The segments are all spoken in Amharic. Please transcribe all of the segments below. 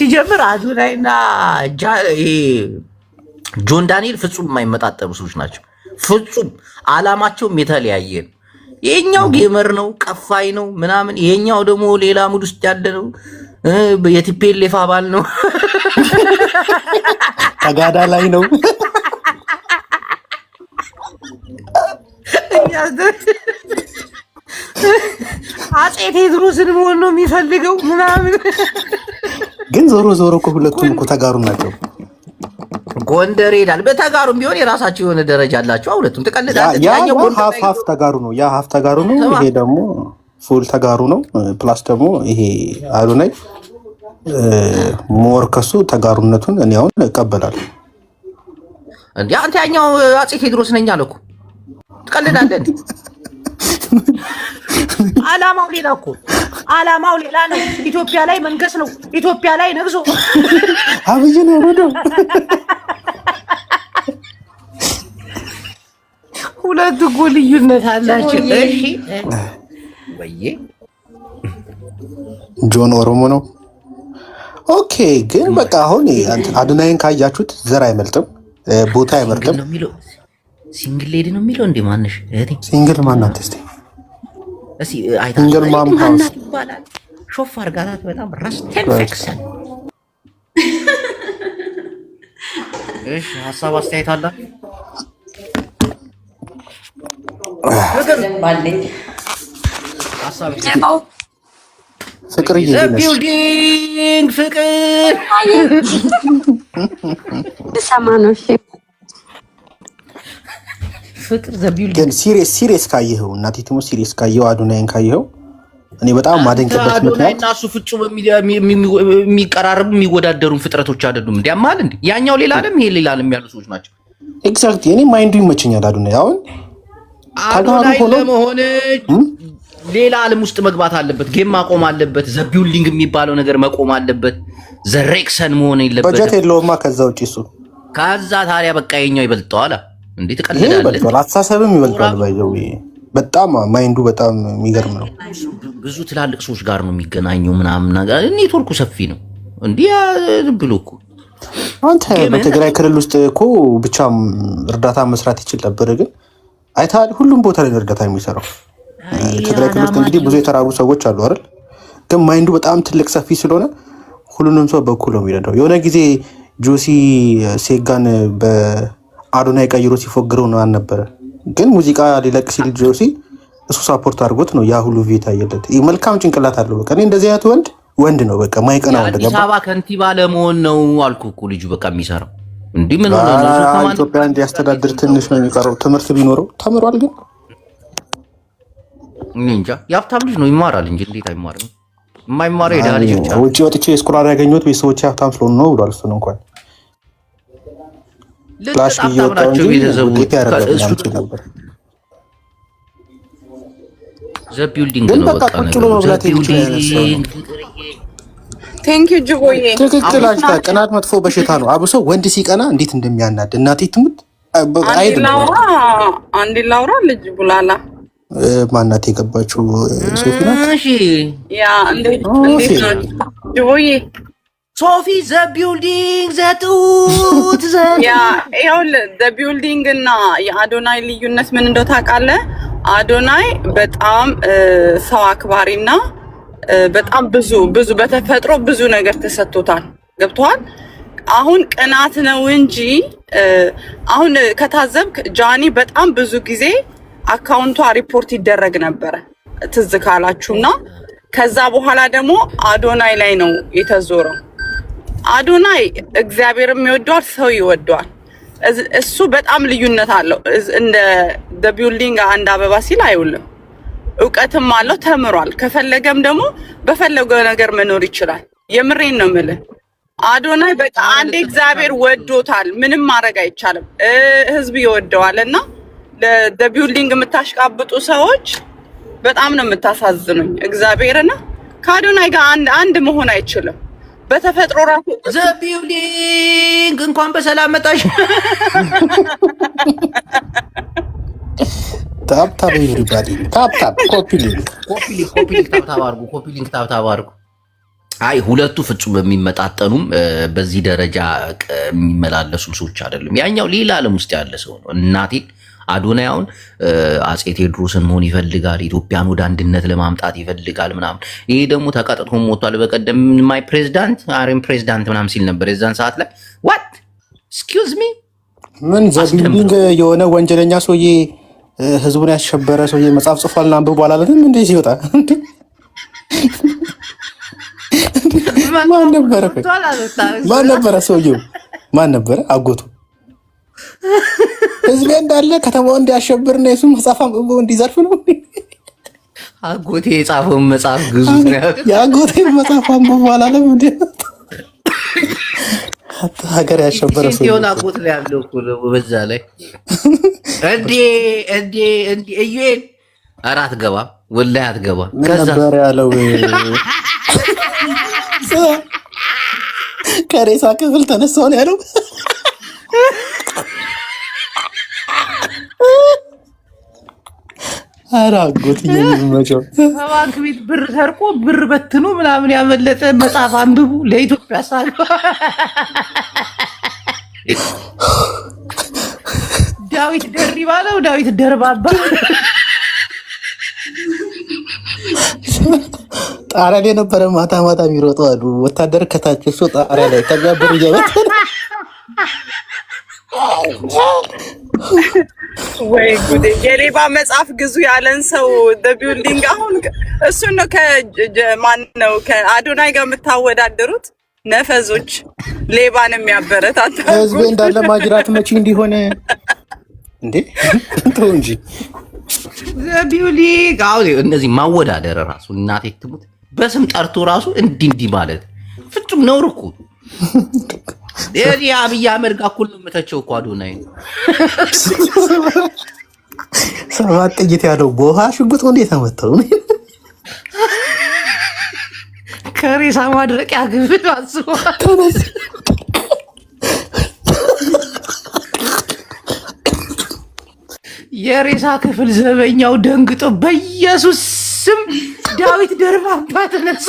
ሲጀምር አዶናይና ጆን ዳንኤል ፍጹም የማይመጣጠኑ ሰዎች ናቸው። ፍጹም አላማቸውም የተለያየ ነው። ይሄኛው ጌመር ነው፣ ቀፋይ ነው ምናምን፣ ይሄኛው ደግሞ ሌላ ሙድ ውስጥ ያለ ነው። የቲፒኤልኤፍ አባል ነው፣ ተጋዳ ላይ ነው። አፄ ቴዎድሮስን መሆን ነው የሚፈልገው ምናምን። ግን ዞሮ ዞሮ እኮ ሁለቱም እኮ ተጋሩ ናቸው። ጎንደር ሄዳል። በተጋሩም ቢሆን የራሳቸው የሆነ ደረጃ አላቸው። ሁለቱም ትቀልዳለህ። ያኛው ሀፍ ተጋሩ ነው፣ ያ ሀፍ ተጋሩ ነው። ይሄ ደግሞ ፉል ተጋሩ ነው። ፕላስ ደግሞ ይሄ አዶናይ ሞር ከሱ ተጋሩነቱን እኔ አሁን እቀበላለሁ። እንዴ አንተ ያኛው አፄ ቴዎድሮስ ነኝ አለ እኮ። ትቀልዳለህ። አላማው ሌላ እኮ፣ አላማው ሌላ ነው። ኢትዮጵያ ላይ መንገስ ነው። ኢትዮጵያ ላይ ነግሶ አብይ ነው ወዶ ሁለት እኮ ልዩነት አላቸው። እሺ ወይዬ ጆን ኦሮሞ ነው። ኦኬ ግን በቃ አሁን አዶናይን ካያችሁት ዘር አይመልጥም፣ ቦታ አይመርጥም። ሲንግል ሌዲ ነው የሚለው እንዴ? ማንሽ እህቴ ሲንግል ማናት? እስቲ ሲንግል ማም ሃውስ ይባላል። ሾፍ አርጋታት በጣም ራስቴን ፊክሰን። እሺ ሐሳብ አስተያየት አለ? ፍቅር ቢልዲንግ ፍቅር ሰማኖሽ ፍቅር ዘቢልዲንግ ግን ሲሪየስ ካየኸው እናቴ ትሞ ሲሪየስ ካየኸው አዶናይን ካየኸው እኔ በጣም ማደንቅበት ምክንያት አዶናይ እና እሱ ፍጹም የሚቀራረቡ የሚወዳደሩ ፍጥረቶች አይደሉም። እንዲያማል እንዴ ያኛው ሌላ ዓለም ይሄ ሌላ ዓለም ያሉ ሰዎች ናቸው። ኤግዛክት እኔ ማይንዱ ይመቸኛል። አዶናይ አሁን አዶናይ ለመሆን ሌላ ዓለም ውስጥ መግባት አለበት። ጌም ማቆም አለበት። ዘቢልዲንግ የሚባለው ነገር መቆም አለበት። ዘሬክሰን መሆን የለበት። በጀት የለውማ ከዛ ውጪ እሱ ከዛ ታዲያ በቃ የኛው ይበልጠዋል። እንዴ ተቀልዳለህ። አስተሳሰብም ይበልጣል። ባይዘው በጣም ማይንዱ በጣም የሚገርም ነው። ብዙ ትላልቅ ሰዎች ጋር ነው የሚገናኘው ምናምን ነገር። ኔትወርኩ ሰፊ ነው። እንዴ ብሎ እኮ አንተ በትግራይ ክልል ውስጥ እኮ ብቻ እርዳታ መስራት ይችል ነበር። ግን አይተሃል፣ ሁሉም ቦታ ላይ እርዳታ የሚሰራው ትግራይ ክልል ውስጥ እንግዲህ ብዙ የተራቡ ሰዎች አሉ አይደል? ግን ማይንዱ በጣም ትልቅ ሰፊ ስለሆነ ሁሉንም ሰው በኩል ነው የሚረዳው። የሆነ ጊዜ ጆሲ ሴጋን በአዶናይ ቀይሮ ሲፎግረው ነው አልነበረ? ግን ሙዚቃ ሊለቅ ሲል ጆሲ እሱ ሳፖርት አድርጎት ነው ያ ሁሉ ቪታ ያየለት። መልካም ጭንቅላት አለው። በቃ እኔ እንደዚህ አይነት ወንድ ነው በቃ ማይቀና ወንድ ገባ። አዲስ አበባ ከንቲባ ለመሆን ነው አልኩህ እኮ ልጁ በቃ የሚሰራው እንዴ ምን ሆነ ነው? ኢትዮጵያ እንዲያስተዳድር ትንሽ ነው የሚቀረው። ትምህርት ቢኖረው ተምሯል። ግን እንጃ የሀብታም ልጅ ነው ይማራል እንጂ እንዴት አይማርም? የማይማረው የድሃ ልጅ ብቻ። ውጪ ወጥቼ ስኮላር ያገኘሁት ቤተሰቦች ሀብታም ስለሆኑ ነው ብሏል። እሱን እንኳን ፍላሽ እየወጣው እንጂ ውጤት ያደረጋል ነበር። ዘቢልዲንግ ነው በቃ ነው። ቴንክ ዩ ጅቦዬ። ትክክል አሽታ። ቅናት መጥፎ በሽታ ነው። አብሶ ወንድ ሲቀና እንዴት እንደሚያናድ እናቴ ትሙት። አንዴ ላውራ ልጅ ቡላላ ማናት የገባችው ሶፊ ናት። እሺ ያ እንዴት ጅቦዬ ሶፊ ዘቢልዲንግ ዘጡት ያ ይኸውልህ ዘቢልዲንግ እና የአዶናይ ልዩነት ምን እንደው ታውቃለህ? አዶናይ በጣም ሰው አክባሪና በጣም ብዙ በተፈጥሮ ብዙ ነገር ተሰጥቶታል። ገብቶሃል? አሁን ቅናት ነው እንጂ አሁን ከታዘብክ ጃኒ በጣም ብዙ ጊዜ አካውንቷ ሪፖርት ይደረግ ነበረ ትዝ ካላችሁና ከዛ በኋላ ደግሞ አዶናይ ላይ ነው የተዞረው። አዶናይ እግዚአብሔርም ይወደዋል፣ ሰው ይወደዋል። እሱ በጣም ልዩነት አለው። እንደ ዘቢልዲንግ አንድ አበባ ሲል አይውልም። እውቀትም አለው፣ ተምሯል። ከፈለገም ደግሞ በፈለገው ነገር መኖር ይችላል። የምሬን ነው የምልህ። አዶናይ በቃ አንድ እግዚአብሔር ወዶታል፣ ምንም ማድረግ አይቻልም። ህዝብ ይወደዋል። እና ለዘቢልዲንግ የምታሽቃብጡ ሰዎች በጣም ነው የምታሳዝኑኝ። እግዚአብሔርና ከአዶናይ ጋር አንድ መሆን አይችልም። በተፈጥሮ ራሱ ዘቢልዲንግ እንኳን በሰላም መጣሽ። ታፕታፕ ኤቭሪባዲ ታፕታፕ ኮፒ ሊንክ ታፕታፕ አድርጉ። አይ ሁለቱ ፍጹም የሚመጣጠኑም በዚህ ደረጃ የሚመላለሱ ሰዎች አይደሉም። ያኛው ሌላ ዓለም ውስጥ ያለ ሰው ነው። እናቴ አዶናያውን አጼ ቴዎድሮስን መሆን ይፈልጋል፣ ኢትዮጵያን ወደ አንድነት ለማምጣት ይፈልጋል ምናምን። ይሄ ደግሞ ተቀጥቶ ሞቷል። በቀደም ማይ ፕሬዚዳንት አሬም ፕሬዚዳንት ምናምን ሲል ነበር። የዛን ሰዓት ላይ ዋት ኤክስኪውዝ ሚ ምን ዘቢልዲንግ የሆነ ወንጀለኛ ሰውዬ ህዝቡን ያሸበረ ሰውዬ መጽሐፍ ጽፏልና አንብቦ አላለንም እንዴ ሲወጣ ማን ነበረ ሰውዬው? ማን ነበረ? አጎቱ ህዝቤ እንዳለ ከተማው እንዲያሸብር ነው የሱ መጽሐፍ አንብቦ እንዲዘርፍ ነው። አጎቴ የጻፈውን መጽሐፍ ግዙ ነው የአጎቴ መጽሐፍ አንብቦ አላለም እንዴ? ሀገር ያሸበረ ሰው የሆነ አጎት ላይ ያለው እኮ ነው። በዛ ላይ እንዴ እዩን አራት ገባ ወላሂ አትገባ ነበር ያለው ከሬሳ ክፍል ተነሳው ነው ያለው። ኧረ አጎት የሚመቸው ባንክ ቤት ብር ሰርቆ ብር በትኖ ምናምን ያመለጠ መጽሐፍ አንብቡ ለኢትዮጵያ ሳል ዳዊት ደሪባ ነው ዳዊት ደርባባ ጣሪያ ላይ ነበረ ማታ ማታ የሚሮጠው አሉ ወታደር ከታች እሱ ጣሪያ ላይ ተጋብር እየመጣ ወይ ጉዴ! የሌባ መጽሐፍ ግዙ ያለን ሰው ቢልዲንግ አሁን እሱን ነው ከማን ነው ከአዶናይ ጋር የምታወዳደሩት? ነፈዞች ሌባን የሚያበረታታ ህዝቤ እንዳለ ማጅራት መቼ እንዲሆነ እንዴ ተው እንጂ ቢልዲንግ አሁን እነዚህ ማወዳደር ራሱ እናቴ ትሙት በስም ጠርቶ ራሱ እንዲህ ማለት ፍጹም ነውር እኮ። አብይ አህመድ ጋር እኩል ነው የምተቸው እኮ አዶናይ ሰባት ጥይት ያለው በውሃ ሽጉጥ እንዴት አመጣው? ከሬሳ ማድረቂያ ግብት አስቦ የሬሳ ክፍል ዘበኛው ደንግጦ በኢየሱስ ስም ዳዊት ደርባባ ተነሳ።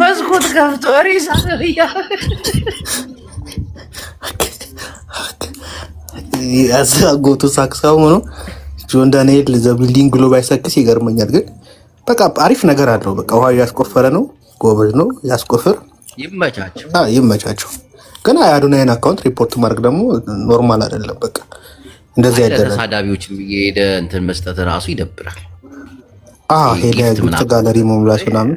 መስኮት ከፍቶ ሬሳ ያዛጎቱ ሳክሳው ነው ጆን ዳንኤል ዘቢልዲንግ ብሎ ባይሰክስ ይገርመኛል። ግን በቃ አሪፍ ነገር አለው። በቃ ውሃ ያስቆፈረ ነው፣ ጎበዝ ነው፣ ያስቆፍር። ይመቻቸው። ግን አዶናይን አካውንት ሪፖርት ማድረግ ደግሞ ኖርማል አይደለም። በቃ እንደዚህ አይደለም። ተሳዳቢዎችም ሄደ እንትን መስጠት ራሱ ይደብራል። ሄደ ግልጽ ጋለሪ መሙላት ምናምን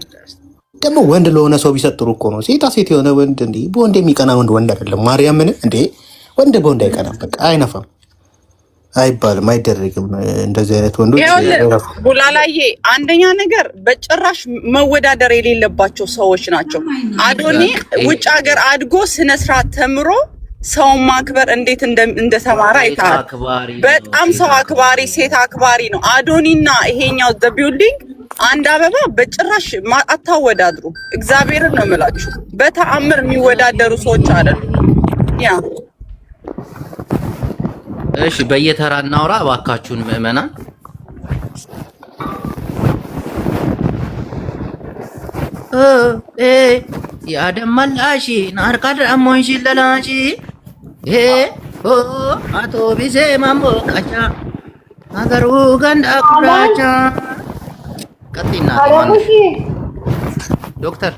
ደግሞ ወንድ ለሆነ ሰው ቢሰጥ ጥሩ እኮ ነው። ሴታ ሴት የሆነ ወንድ እንዴ በወንድ የሚቀና ወንድ አይደለም። ማርያምን እንዴ ወንድ በወንድ አይቀናም። በቃ አይነፋም፣ አይባልም፣ አይደረግም። እንደዚህ አይነት ወንዶች ቡላላዬ፣ አንደኛ ነገር በጭራሽ መወዳደር የሌለባቸው ሰዎች ናቸው። አዶኒ ውጭ ሀገር አድጎ ስነ ስርዓት ተምሮ ሰውን ማክበር እንዴት እንደተማረ አይታል። በጣም ሰው አክባሪ፣ ሴት አክባሪ ነው። አዶኒና ይሄኛው ቢልዲንግ አንድ አበባ በጭራሽ አታወዳድሩ። እግዚአብሔርን ነው የምላችሁ። በተአምር የሚወዳደሩ ሰዎች አይደሉም። ያ እሺ፣ በየተራ እናውራ እባካችሁን ምዕመናን። ያደማላሽ ናርካድ አሞንሽ ለላሽ አቶ ቢዜ ማሞቃቻ ሀገሩ ገንዳ ኩራቻ ቀጥይና ዶክተር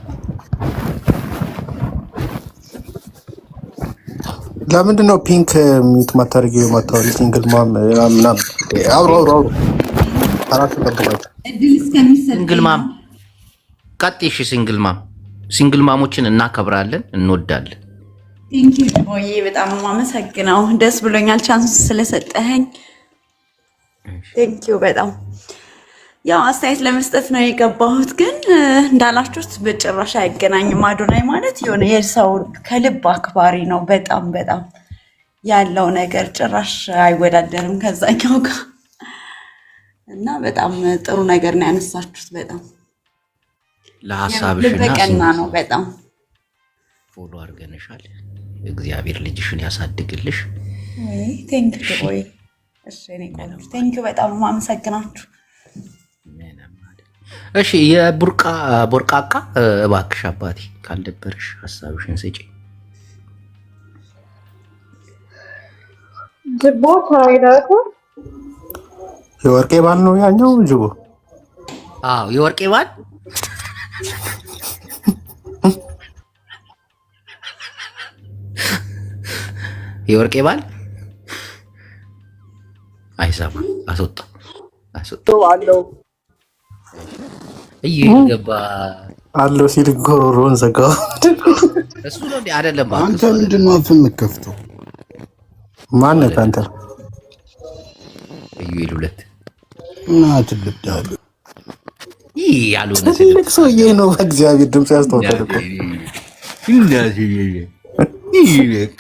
ለምንድን ነው ፒንክ ሚት ማታርጊው ማታወሪ ሲንግል ማም ምናምን አውሮ አራት ተቀበላችሁ ሲንግል ማም ቀጥይሽ ሲንግል ማሞችን እናከብራለን እንወዳለን። ቴንክ ዩ ሞዬ በጣም የማመሰግነው ደስ ብሎኛል ቻንስ ስለሰጠኸኝ ቴንክ ዩ በጣም ያው አስተያየት ለመስጠት ነው የገባሁት። ግን እንዳላችሁት በጭራሽ አይገናኝም። አዶናይ ማለት የሆነ የሰው ከልብ አክባሪ ነው። በጣም በጣም ያለው ነገር ጭራሽ አይወዳደርም ከዛኛው ጋር እና በጣም ጥሩ ነገር ነው ያነሳችሁት። በጣም ለሐሳብሽና ልበቀና ነው። በጣም ፎሎ አድርገንሻል። እግዚአብሔር ልጅሽን ያሳድግልሽ። ቴንክ ዩ ወይ እሺ እኔ ቆንጆ ቴንክ ዩ በጣም ማመሰግናችሁ። እሺ የቡርቃ ቦርቃቃ እባክሽ አባቴ ካልደበረሽ ሐሳብሽን ስጪ። ጅቦ ታይዳቱ የወርቄ ባል ነው ያኛው ጅቦ። አዎ የወርቄ ባል የወርቄ ባል አይሰማ አስወጣ አለው እየገባ አለው ሲል ጎሮሮን ዘጋው። እሱ ነው አይደለም። አንተ ምንድን ነው አፍ የምትከፍተው? ማን ነህ አንተ? እዩል ሁለት እና ትልብዳለህ። ይህ ያልሆነ ትልቅ ሰውዬ ነው። በእግዚአብሔር ድምፅ ያስታውቃል እኮ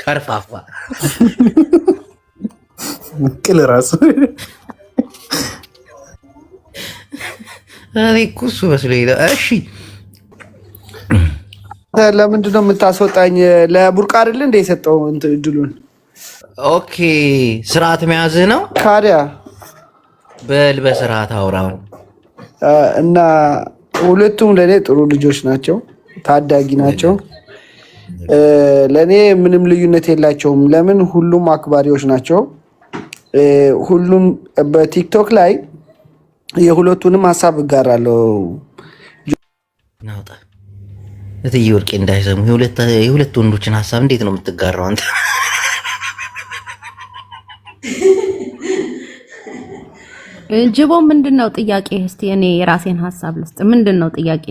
ከርፋፋ ቅል ራሱ እኔ እኮ እሱ መስሎኝ ነው። እሺ ለምንድን ነው የምታስወጣኝ? ለቡርቃ አይደል እንደ የሰጠው እድሉን? ኦኬ ስርዓት መያዝህ ነው ካዲያ በል በስርዓት አውራው። እና ሁለቱም ለእኔ ጥሩ ልጆች ናቸው፣ ታዳጊ ናቸው። ለእኔ ምንም ልዩነት የላቸውም። ለምን ሁሉም አክባሪዎች ናቸው። ሁሉም በቲክቶክ ላይ የሁለቱንም ሀሳብ እጋራለሁ። ናውጣ እትዬ ወርቄ እንዳይሰሙ የሁለት ወንዶችን ሀሳብ እንዴት ነው የምትጋራው አንተ? ጅቦ ምንድን ነው ጥያቄ? እስቲ እኔ የራሴን ሀሳብ ልስጥ። ምንድን ነው ጥያቄ?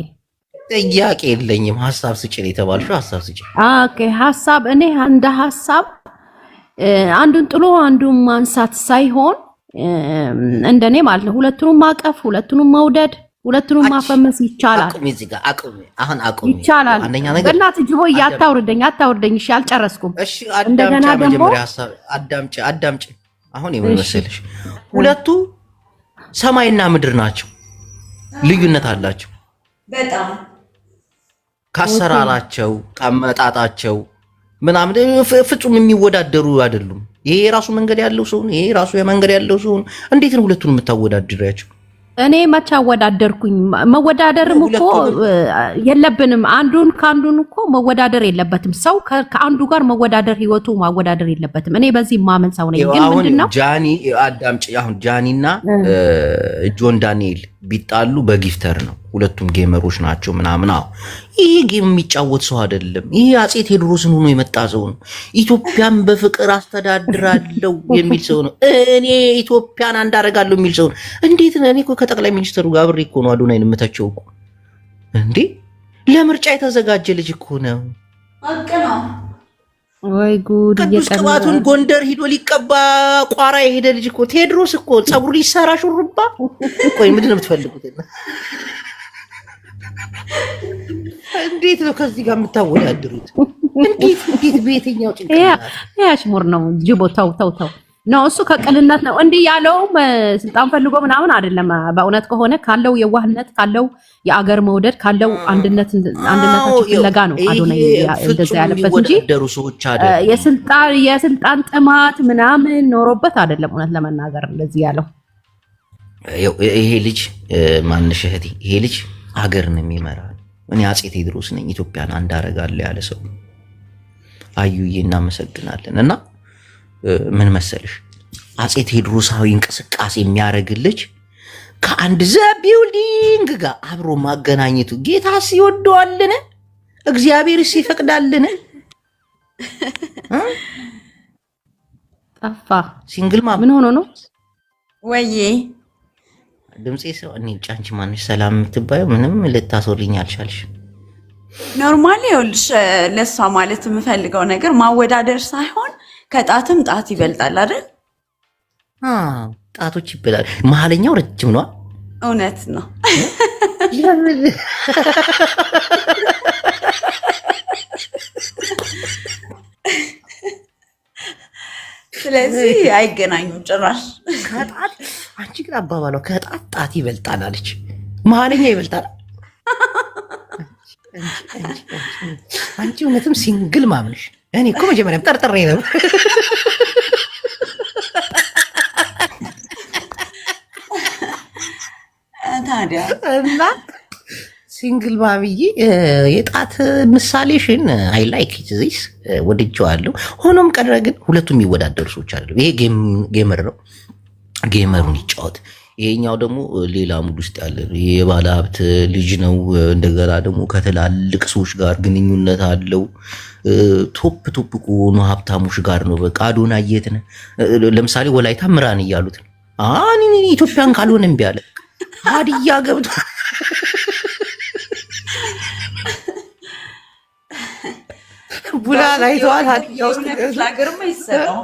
ጥያቄ የለኝም። ሀሳብ ስጭ ነው የተባልሽው። ሀሳብ ስጭ። ኦኬ ሀሳብ እኔ እንደ ሀሳብ አንዱን ጥሎ አንዱን ማንሳት ሳይሆን እንደኔ ማለት ነው ሁለቱንም ማቀፍ፣ ሁለቱንም መውደድ፣ ሁለቱንም ማፈመስ ይቻላል። አቁሚ እዚህ ጋር አቁሚ። አሁን አቁሚ ይቻላል። አንደኛ ነገር በእናትህ ጅቦ አታውርደኝ። እሺ አልጨረስኩም። እሺ እንደገና ደግሞ አዳምጪ። አሁን የምመስልሽ ሁለቱ ሰማይና ምድር ናቸው። ልዩነት አላቸው በጣም ካሰራራቸው፣ ከመጣጣቸው ምናምን ፍጹም የሚወዳደሩ አይደሉም። ይሄ የራሱ መንገድ ያለው ሰው ነው፣ ይሄ የራሱ መንገድ ያለው ሰው ነው። እንዴት ነው ሁለቱን የምታወዳድሪያቸው? እኔ መቼ አወዳደርኩኝ? መወዳደርም እኮ የለብንም። አንዱን ከአንዱን እኮ መወዳደር የለበትም። ሰው ከአንዱ ጋር መወዳደር ህይወቱ ማወዳደር የለበትም። እኔ በዚህ ማመን ሰው ነኝ። ግን ምንድነው ጃኒ አዳምጪ። አሁን ጃኒና ጆን ዳንኤል ቢጣሉ በጊፍተር ነው። ሁለቱም ጌመሮች ናቸው ምናምን። አዎ ይሄ ጌም የሚጫወት ሰው አይደለም። ይሄ አፄ ቴዎድሮስን ሆኖ የመጣ ሰው ነው። ኢትዮጵያን በፍቅር አስተዳድራለሁ የሚል ሰው ነው። እኔ ኢትዮጵያን አንዳረጋለሁ የሚል ሰው ነው። እንዴት ነው? እኔ እኮ ከጠቅላይ ሚኒስትሩ ጋር አብሬ እኮ ነው አዶናይን የምተቸው እኮ እንዴ። ለምርጫ የተዘጋጀ ልጅ እኮ ነው። ወይ ጉድ! ቅዱስ ቅባቱን ጎንደር ሂዶ ሊቀባ ቋራ የሄደ ልጅ እኮ ቴዎድሮስ እኮ ጸጉሩ ሊሰራ ሹሩባ። ቆይ ምንድን ነው የምትፈልጉት? እንዴት ነው ከዚህ ጋር የምታወዳድሩት? እንዴት በየትኛው ጭንቅላት? ይሄ አሽሙር ነው ጅቦ። ተው ነው እሱ ከቅንነት ነው እንዲህ ያለውም ስልጣን ፈልጎ ምናምን አይደለም። በእውነት ከሆነ ካለው የዋህነት ካለው የአገር መውደድ ካለው አንድነታችን ፍለጋ ነው አዶናይ እንደዛ ያለበት እንጂ የስልጣን ጥማት ምናምን ኖሮበት አይደለም። እውነት ለመናገር እንደዚህ ያለው ይሄ ልጅ ማንሽ እህቴ፣ ይሄ ልጅ ሀገርን የሚመራ እኔ አፄ ቴዎድሮስ ነኝ ኢትዮጵያን አንድ አደርጋለሁ ያለ ሰው። አዩዬ እናመሰግናለን። እና ምን መሰልሽ አፄ ቴዎድሮሳዊ እንቅስቃሴ የሚያደርግ ልጅ ከአንድ ቢልዲንግ ጋር አብሮ ማገናኘቱ ጌታስ ይወደዋልን? እግዚአብሔርስ ይፈቅዳልን? ጠፋ። ሲንግል ምን ሆኖ ነው ወይዬ? ድምጼ ሰው እኔ ጫንቺ ማንሽ ሰላም የምትባየው ምንም ልታስወሪኝ አልቻልሽ። ኖርማሊ ይኸውልሽ ለሷ ማለት የምፈልገው ነገር ማወዳደር ሳይሆን ከጣትም ጣት ይበልጣል አይደል? ጣቶች ይበላል። መሀለኛው ረጅም ነው። እውነት ነው። ስለዚህ አይገናኙም ጭራሽ። ከጣት አንቺ ግን አባባሏ ከጣት ጣት ይበልጣል አለች። መሀለኛ ይበልጣል። አንቺ እውነትም ሲንግል ማምንሽ። እኔ እኮ መጀመሪያም ጠርጥሬ ነው። ታዲያ እና ሲንግል ማምዬ የጣት ምሳሌሽን አይ ላይክ ዚስ ወድጀዋለሁ። ሆኖም ቀረ ግን ሁለቱም የሚወዳደሩ ሰዎች አይደሉም። ይሄ ጌመር ነው፣ ጌመሩን ይጫወት። ይሄኛው ደግሞ ሌላ ሙድ ውስጥ ያለ የባለ ሀብት ልጅ ነው። እንደገና ደግሞ ከትላልቅ ሰዎች ጋር ግንኙነት አለው። ቶፕ ከሆኑ ሀብታሞች ጋር ነው። በቃ አዶናይ የት ነህ? ለምሳሌ ወላይታ ምራን እያሉት ነው። ኢትዮጵያን ካልሆነ እምቢ አለ። ሀዲያ ገብቶ ቡላ ላይተዋል። ሀዲያ ውስጥ ሀገርማ ይሰራው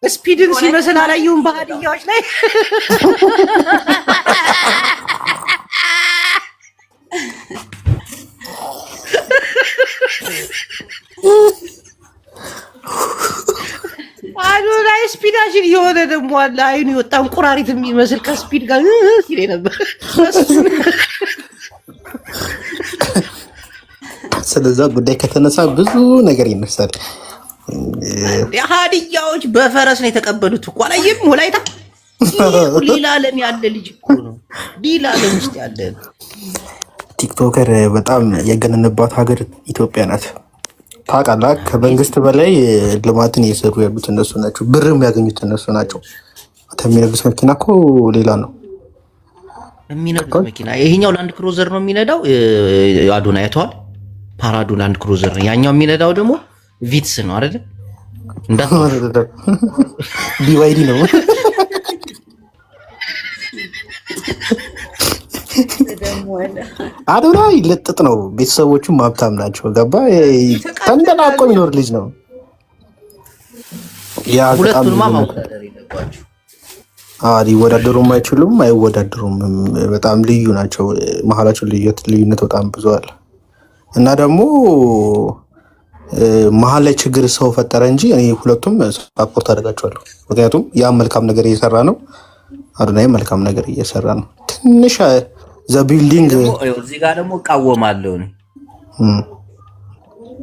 ስፒድን ሲመስል አላየሁም በሀዲያዎች ላይ። አዶናይ ስፒዳችን የሆነ ደግሞ አለ አይኑ የወጣ እንቁራሪት የሚመስል ከስፒድ ጋር ሲል ነበር። ስለዛ ጉዳይ ከተነሳ ብዙ ነገር ይነሳል። ሀዲያዎች በፈረስ ነው የተቀበሉት እኮ አላየም? ወላይታ ሌላ ዓለም ያለ ልጅ እኮ ነው። ሌላ ዓለም ውስጥ ያለ ቲክቶከር በጣም የገነንባት ሀገር ኢትዮጵያ ናት። ታውቃለህ? ከመንግስት በላይ ልማትን እየሰሩ ያሉት እነሱ ናቸው። ብር የሚያገኙት እነሱ ናቸው። የሚነዱት መኪና እኮ ሌላ ነው የሚነዱት መኪና። ይሄኛው ላንድ ክሩዘር ነው የሚነዳው። አዶናይ አይተዋል? ፓራዶ ላንድ ክሩዘር ነው። ያኛው የሚነዳው ደግሞ ቪትስ ነው አይደል? ቢዋይዲ ነው። አዶናይ ልጥጥ ነው። ቤተሰቦቹም ሀብታም ናቸው። ገባ? ተንደላቆ የሚኖር ልጅ ነው። ሁለቱንም ማወዳደር የለባቸው። ሊወዳደሩም አይችሉም፣ አይወዳደሩም። በጣም ልዩ ናቸው። መሀላቸው ልዩነት በጣም ብዙ አለ እና ደግሞ መሀል ላይ ችግር ሰው ፈጠረ እንጂ እኔ ሁለቱም ሳፖርት አደርጋቸዋለሁ። ምክንያቱም ያ መልካም ነገር እየሰራ ነው፣ አዶናይ መልካም ነገር እየሰራ ነው። ትንሽ ቢልዲንግ እዚህ ጋር ደግሞ እቃወማለሁ።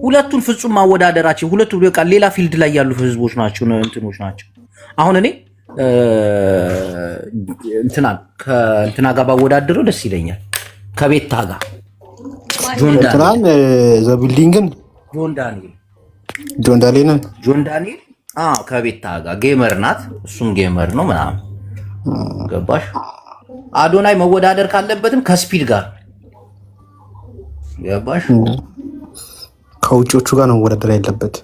ሁለቱን ፍጹም ማወዳደራቸው ሁለቱ በቃ ሌላ ፊልድ ላይ ያሉ ህዝቦች ናቸው፣ እንትኖች ናቸው። አሁን እኔ ከእንትና ጋር ባወዳደረው ደስ ይለኛል፣ ከቤታ ጋር እንትናን ዘቢልዲንግን ጆን ዳንኤል ከቤታ ጋር ጌመር ናት፣ እሱም ጌመር ነው ምናምን ገባሽ? አዶናይ መወዳደር ካለበትም ከስፒድ ጋር ገባሽ? ከውጮቹ ጋር ነው መወዳደር ያለበት።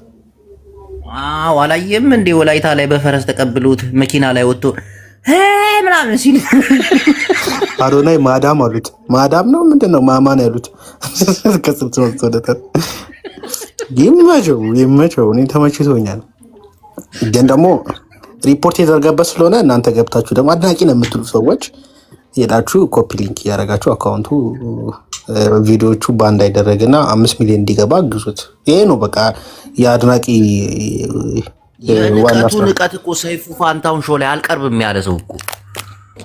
አላየም እንዴ? ወላይታ ላይ በፈረስ ተቀብሎት መኪና ላይ ወጥቶ ምናምን ሲል አዶናይ ማዳም አሉት። ማዳም ነው ምንድነው ማማን ያሉት? ይመቸው። እኔ ተመችቶኛል። ግን ደግሞ ሪፖርት የተደረገበት ስለሆነ እናንተ ገብታችሁ ደግሞ አድናቂ ነው የምትሉ ሰዎች ሄዳችሁ ኮፒ ሊንክ እያደረጋችሁ አካውንቱ ቪዲዮቹ ባንድ አይደረግና 5 ሚሊዮን እንዲገባ አግዙት። ይሄ ነው በቃ የአድናቂ ንቀት እኮ ሰይፉ ፋንታውን ሾው ላይ አልቀርብም ያለ ሰው እኮ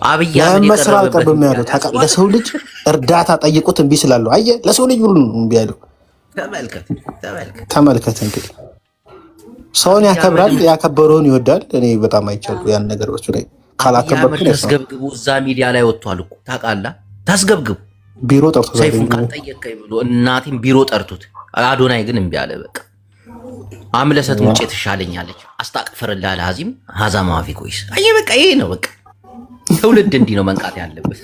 አብይ መስራ አልቀርብም ያለው ታውቃለህ። ለሰው ልጅ እርዳታ ጠይቁት እምቢ ስላለው አየህ፣ ለሰው ልጅ ሁሉ እምቢ ያለው ተመልከት። እንግዲህ ሰውን ያከብራል፣ ያከበረውን ይወዳል። እኔ በጣም አይቻሉ ያን ነገሮች ላይ ካላከበርኩ ታስገብግቡ። እዛ ሚዲያ ላይ ወጥቷል እኮ ታውቃለህ። ታስገብግቡ ቢሮ ጠርቶ ሰይፉን ካልጠየቀኝ ብሎ እናቴም ቢሮ ጠርቶት፣ አዶናይ ግን እምቢ አለ። በቃ አምለሰት ሙጬ ትሻለኛለች አስታቅፈርልህ አዚም ሀዛ ማፊ ኮይስ አየህ። በቃ ይሄ ነው በቃ ትውልድ እንዲህ ነው መንቃት ያለበት።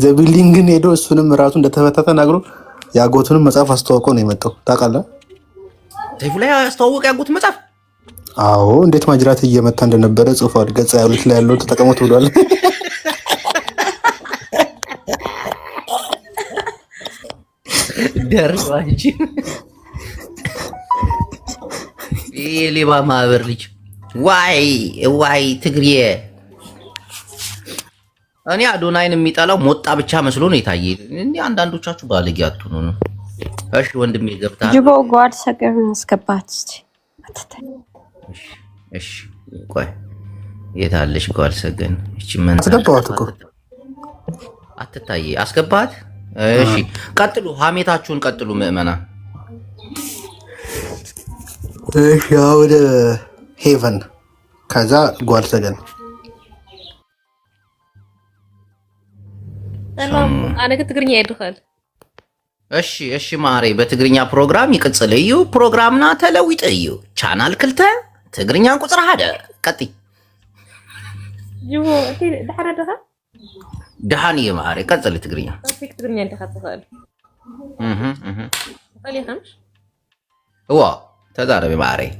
ዘቢልዲንግን ሄዶ እሱንም ራሱ እንደተፈታ ተናግሮ ያጎቱንም መጽሐፍ አስተዋውቆ ነው የመጣው ታውቃለህ። ሰይፉ ላይ አስተዋወቀ ያጎት መጽሐፍ። አዎ እንዴት ማጅራት እየመታ እንደነበረ ጽፏል። ገጽ 22 ላይ ያለው ተጠቀሙት ብሏል። ደርሷች የሌባ ማህበር ልጅ ዋይ ትግሬ። እኔ አዶናይን የሚጠላው ሞጣ ብቻ መስሎ ነው የታየ። እንዴ አንዳንዶቻችሁ ባለጌ አትሁኑ ነው። እሺ ወንድሜ ገብታ ጅቦ ጓድ ሰገር አስገባት እስቲ። እሺ ቆይ የታለሽ ጓድ ሰገን? እቺ መንዛ አስገባት እኮ አትታይ አስገባት። እሺ ቀጥሉ፣ ሀሜታችሁን ቀጥሉ ምዕመና። እሺ ወደ ሄቨን ከዛ ጓድ ሰገን ሰላም አነ ከትግርኛ ይድኸል እሺ ማሬ በትግርኛ ፕሮግራም ይቅጽል እዩ ፕሮግራምና ተለዊጥ እዩ ቻናል ክልተ ትግርኛ ቁጥር 1 ቀጢ ጅቦ እቲ ድሓረ ደኻ ደሃኒ ማሬ ቀጽል ትግርኛ ትግርኛ እንደኸተኸል قال خمس هو تدارب معري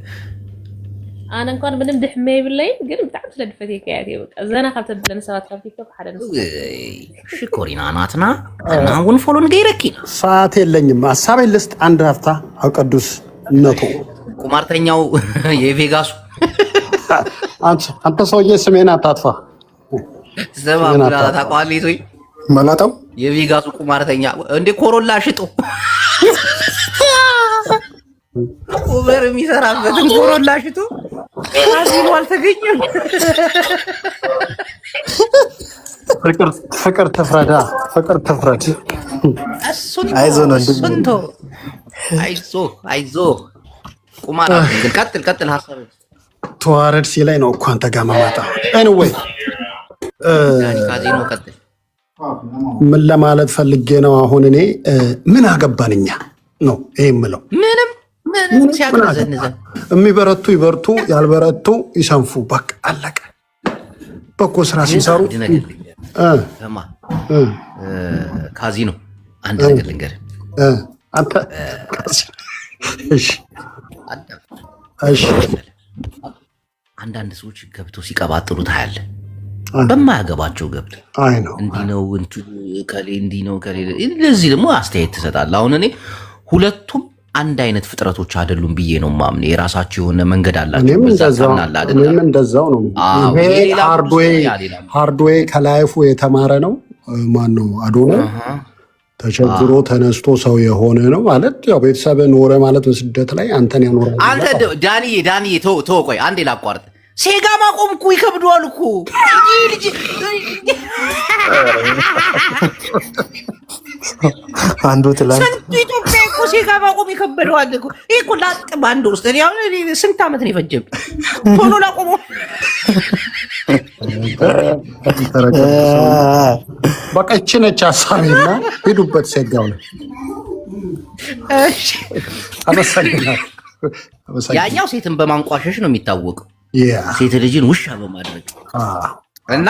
انا نكون بدم دحمي بالليل قال بتعب سلدفتي كياتي بقى زنا خلت بلن سوات في تيك توك حدا شكورينا ناتنا انا ون فولون غيركي ሰዓት የለኝም ሐሳቤን ልስጥ አንድ ሀፍታ አውቀዱስ ነቶ ቁማርተኛው የቬጋሱ አንተ ሰውዬ ስሜን አታጥፋ ዘማን ታቋሊት ወይ መላጣው የቬጋሱ ቁማርተኛ እንደ ኮሮላ ሽጡ ኡበር የሚሰራበትን ኮሮላ ሽጡ አዚሉ አልተገኘም ፍቅር ተፍረዳ ፍቅር ተፍረድ አይዞህ ነው እንዴ አይዞህ ቁማራ ግን ቀጥል ሐሳብ ተዋረድ ሲላይ ነው እኮ አንተ ጋር ማማጣ anyway ካዚኖ ቀጥል ምን ለማለት ፈልጌ ነው አሁን እኔ ምን አገባንኛ ነው ይሄ የምለው ምንም ሲያገዘንዘ የሚበረቱ ይበርቱ ያልበረቱ ይሰንፉ በቃ አለቀ በኮ ስራ ሲሰሩ ካዚኖ አንድ ነገር ልንገርህ አንተ እሺ አንዳንድ ሰዎች ገብተው ሲቀባጥሩ ታያለህ በማያገባቸው ገብተው አይ ነው እንዲህ ነው እንቱ ከሌ እንዲህ ነው ከሌ ለዚህ ደግሞ አስተያየት ትሰጣለህ አሁን እኔ ሁለቱም አንድ አይነት ፍጥረቶች አይደሉም ብዬ ነው ማምኔ የራሳቸው የሆነ መንገድ አላቸው እኔም እንደዛው ነው ይሄ ሃርድዌይ ከላይፉ የተማረ ነው ማን ነው አዶና ተቸግሮ ተነስቶ ሰው የሆነ ነው ማለት ያው ቤተሰብ ኖረ ማለት በስደት ላይ አንተን ያኖረ አንተ ዳንዬ ተው ቆይ አንዴ ላቋርጥ ሴጋ ማቆም እኮ ይከብደዋል እኮ ልጅ አንዱ ትላንት ኢትዮጵያ እኮ ሴጋ ማቆም ይከብደዋል እኮ ይሄ እኮ ላጥ ባንድ ውስጥ ያው ስንት ዓመት ነው የፈጀብኝ ቶሎ ላቆም በቃ እቺ ነች ሐሳቤና ሄዱበት ሴጋው ነው እሺ ያኛው ሴትን በማንቋሸሽ ነው የሚታወቀው ሴት ልጅን ውሻ በማድረግ እና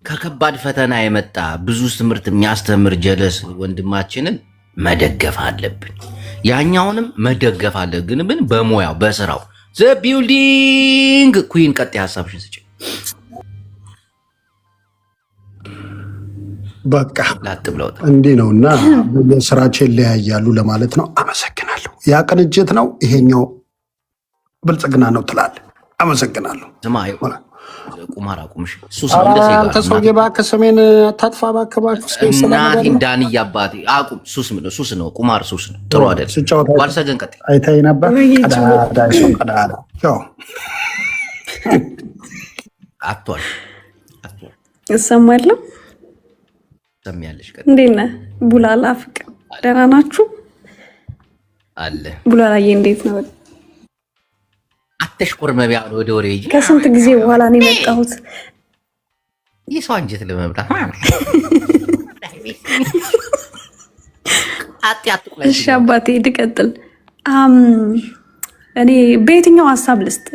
ከከባድ ፈተና የመጣ ብዙ ትምህርት የሚያስተምር ጀለስ ወንድማችንን መደገፍ አለብን ያኛውንም መደገፍ አለብን ግን ምን በሞያው በስራው ዘ ቢልዲንግ ኩዊን ቀጥ ሐሳብሽን ስጪ በቃ እንዲህ ነውና በስራችን ለያያሉ ለማለት ነው አመሰግናለሁ ያ ቅንጅት ነው ይሄኛው ብልጽግና ነው ትላለህ አመሰግናለሁ ዘማይ ቁማራ ቁምሽ ሱስ ነው እንደዚህ ጋር አንተ ሰውዬ እባክህ ስሜን አታጥፋ እባክህ እናት ዳንዬ አባቴ አቁም ሱስ ነው ቁማር ሱስ ነው ጥሩ አይደል ዋልሰገን ቀጥ አይታይ ነበር ቀዳዳ ያው አጥቷል እሰማለሁ ሰሚያለሽ ቀጥ እንዴት ነህ ቡላላ ፍቅር ደህና ናችሁ አለ ቡላላዬ እንዴት ነው አትሽኩር መቢያ ወደ ወሬ ይጂ ከስንት ጊዜ በኋላ ነው የመጣሁት የሰው አንጀት ለመብላት እሺ አባቴ ልቀጥል እኔ በየትኛው ሐሳብ ልስጥ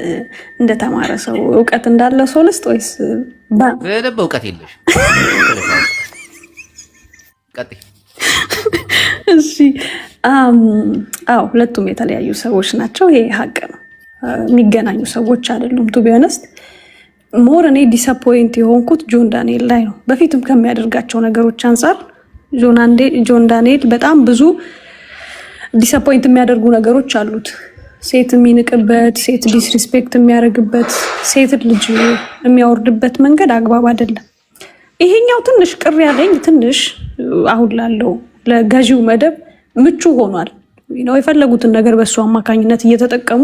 እንደተማረ ሰው ዕውቀት እንዳለ ሰው ልስጥ ወይስ በደብ ዕውቀት የለሽ ቀጥ እሺ ሁለቱም የተለያዩ ሰዎች ናቸው ይሄ ሀቅ ነው የሚገናኙ ሰዎች አይደሉም ቱ ቢሆንስት ሞር እኔ ዲስአፖይንት የሆንኩት ጆን ዳንኤል ላይ ነው በፊትም ከሚያደርጋቸው ነገሮች አንፃር ጆን ዳንኤል በጣም ብዙ ዲስአፖይንት የሚያደርጉ ነገሮች አሉት ሴት የሚንቅበት ሴት ዲስሪስፔክት የሚያደርግበት ሴት ልጅ የሚያወርድበት መንገድ አግባብ አይደለም ይሄኛው ትንሽ ቅር ያለኝ ትንሽ አሁን ላለው ለገዢው መደብ ምቹ ሆኗል የፈለጉትን ነገር በሱ አማካኝነት እየተጠቀሙ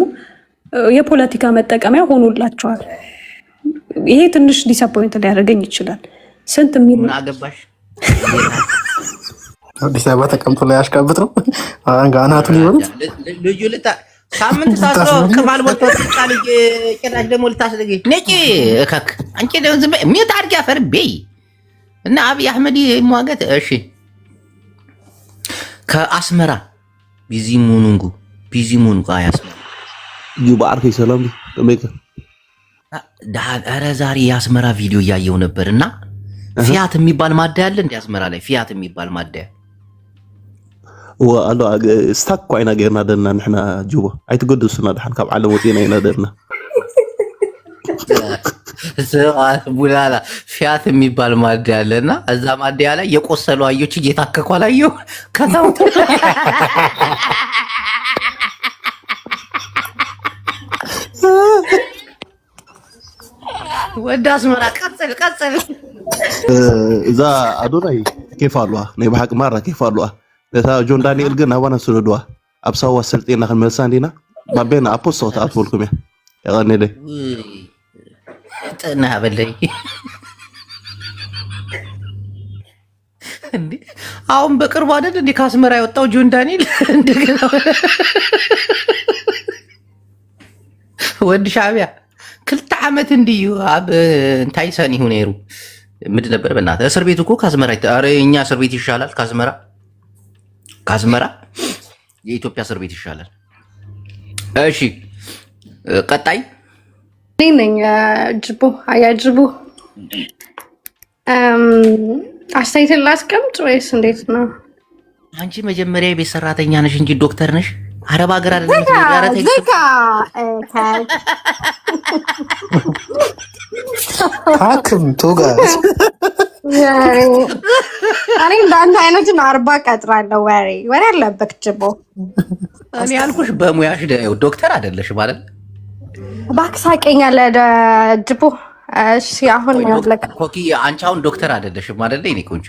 የፖለቲካ መጠቀሚያ ሆኖላቸዋል ይሄ ትንሽ ዲስአፖይንት ሊያደርገኝ ይችላል ስንት ምን አገባሽ አዲስ አበባ ተቀምጦ ላይ አሽቃብጥ ነው አንጋናቱን ይወሩት ልጁ ልታ ሳምንት ታስሮ ከማል ወጥቶ ታልጅ ጭራሽ ደግሞ ልታስደግ ነጪ እከክ አንቺ ደግሞ ዝም ምን ታርጊ አፈር በይ እና አብይ አህመድ ይሟገት። እሺ ከአስመራ ቢዚሙኑንጉ አያስመራ ይባርክ ሰላም ለሜከ ኧረ ዛሬ የአስመራ ቪዲዮ እያየው ነበርና ፊያት የሚባል ማደያ አለ እንዴ? አስመራ ላይ ፊያት የሚባል ማደያ ወአሎ ስታክ ኮይና ገርና ደና ንሕና ጅቦ አይትገድሱና ደሓን ካብ ዓለም ወፂና ኢና ደና ቡላላ ፊያት የሚባል ማደያ አለና እዛ ማደያ ላይ የቆሰሉ አህዮች እየታከኩ አላየሁ ከተው ወደ አስመራ ቀጽል እዛ አዶናይ كيف الله نبحق مرة كيف الله نتا جون دانيال جن هوانا سردوا أبصوا وصلتنا خن ملسان دينا ما بين أبوس صوت أطولكم يا غني لي أنا بلي አሁን በቅርቡ አይደል እንዴ ከአስመራ የወጣው ጆን ዳንኤል እንደገና ወድ ሻዕቢያ ክልተ ዓመት እንዲዩ አብ እንታይ ሰኒ ሆነ ይሩ ምንድን ነበር በእናትህ እስር ቤት እኮ ከአስመራ ኧረ የእኛ እስር ቤት ይሻላል ከአስመራ የኢትዮጵያ እስር ቤት ይሻላል። እሺ ቀጣይ ነኝ ጅቡ ጅቡ አስተያየትን ላስቀምጥ ወይስ እንዴት ነው? አንቺ መጀመሪያ የቤት ሰራተኛ ነሽ እንጂ ዶክተር ነሽ። አረብ ሀገር አይደለም ሐኪም ቶጋ እኔ እንዳንተ አይነቱን 40 ቀጥራለሁ። ወሬ አለበት ጅቦ። እኔ ያልኩሽ በሙያሽ ዶክተር አይደለሽ ማለት እባክህ ሳቀኛለ ጅቦ። እሺ አሁን ያለቀ ኮኪ አንቺ አሁን ዶክተር አይደለሽም አይደለ? እኔ ቆንጆ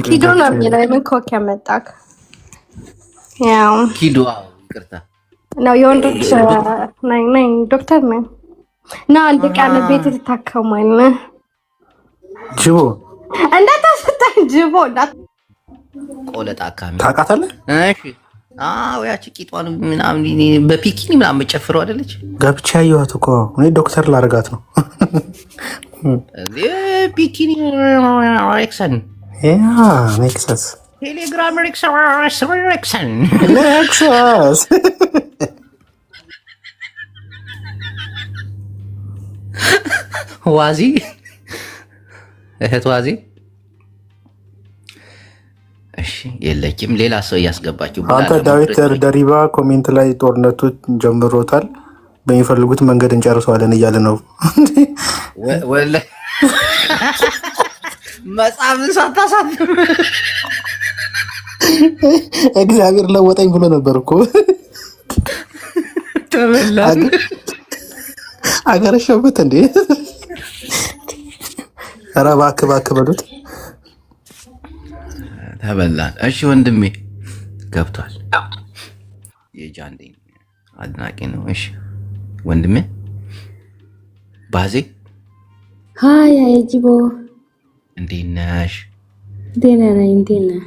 ኪዶ ነው የሚለው ምን ኮኪ ያመጣክ? ያው ኪዶ ይቅርታ ነው የወንዶች ነኝ ዶክተር ነኝ። እና አንድ ቀን ቤት ትታከማል ጅቦ እንዳታስፈታኝ ጅቦ ቆለጣ አካሚ ታውቃታለህ? እሺ አዎ ያቺ ቂጧን ምናምን በፒኪኒ ምናምን መጨፍረው አይደለች? ገብቻ ያየኋት እኮ እኔ ዶክተር ላደርጋት ነው። ፒኪኒ ሬክሰን ኔክሰስ ቴሌግራም ሬክሰን ኔክሰስ ዋዚ እህት ዋዚ እሺ የለችም። ሌላ ሰው እያስገባችሁ አንተ ዳዊት ደሪባ ኮሜንት ላይ ጦርነቱ ጀምሮታል፣ በሚፈልጉት መንገድ እንጨርሰዋለን እያለ ነው። ወላሂ መጽሐፍን ሳታሳትም እግዚአብሔር ለወጠኝ ብሎ ነበር እኮ ተበላን። አገረሸበት እንዴ! ኧረ እባክህ በሉት ተበላን። እሺ ወንድሜ ገብቷል። የጃንዴ አድናቂ ነው። እሺ ወንድሜ ባዜ ሃይ ጅቦ እንዴት ነሽ? ደህና ነኝ። እንዴት ነህ?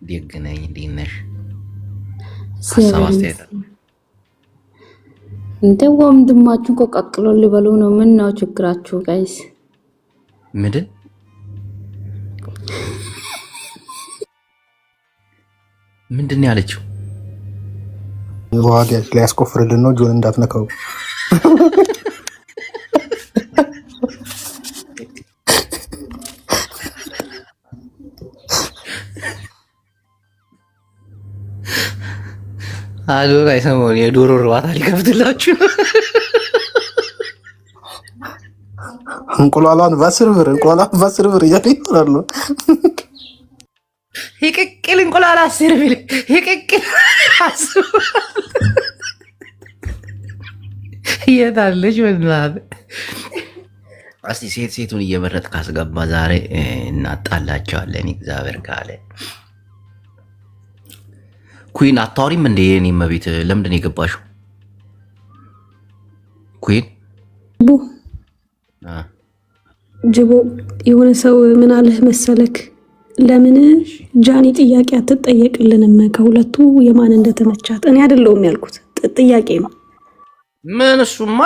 ደግ ነኝ። እንዴት ነሽ? ሀሳብ አስተያየት እንደው ወንድማችሁ እኮ ቀቅሎ ሊበሉ ነው። ምን ነው ችግራችሁ ጋይስ? ምንድን ያለችው? ዋጋ ሊያስቆፍርልን ነው። ጆን እንዳትነካው። አዶናይ ሰሞኑን የዶሮ እርባታ ሊከፍትላችሁ እንቁላሏን በ10 ብር እያለ ይሆናሉ። ይቅቅል እንቁላል 10 ብር ይቅቅል እየታለች በእናትህ። እስቲ ሴቱን እየመረጥ ካስገባ ዛሬ እናጣላቸዋለን። እግዚአብሔር ካለ ኩዊን አታወሪም እንደ የኔ መቤት ለምንድን የገባሽው? ኩዊን ጅቦ የሆነ ሰው ምን አለህ መሰለክ? ለምን ጃኒ ጥያቄ አትጠየቅልንም? ከሁለቱ የማን እንደተመቻት እኔ አይደለሁም ያልኩት፣ ጥያቄ ነው። ምን እሱማ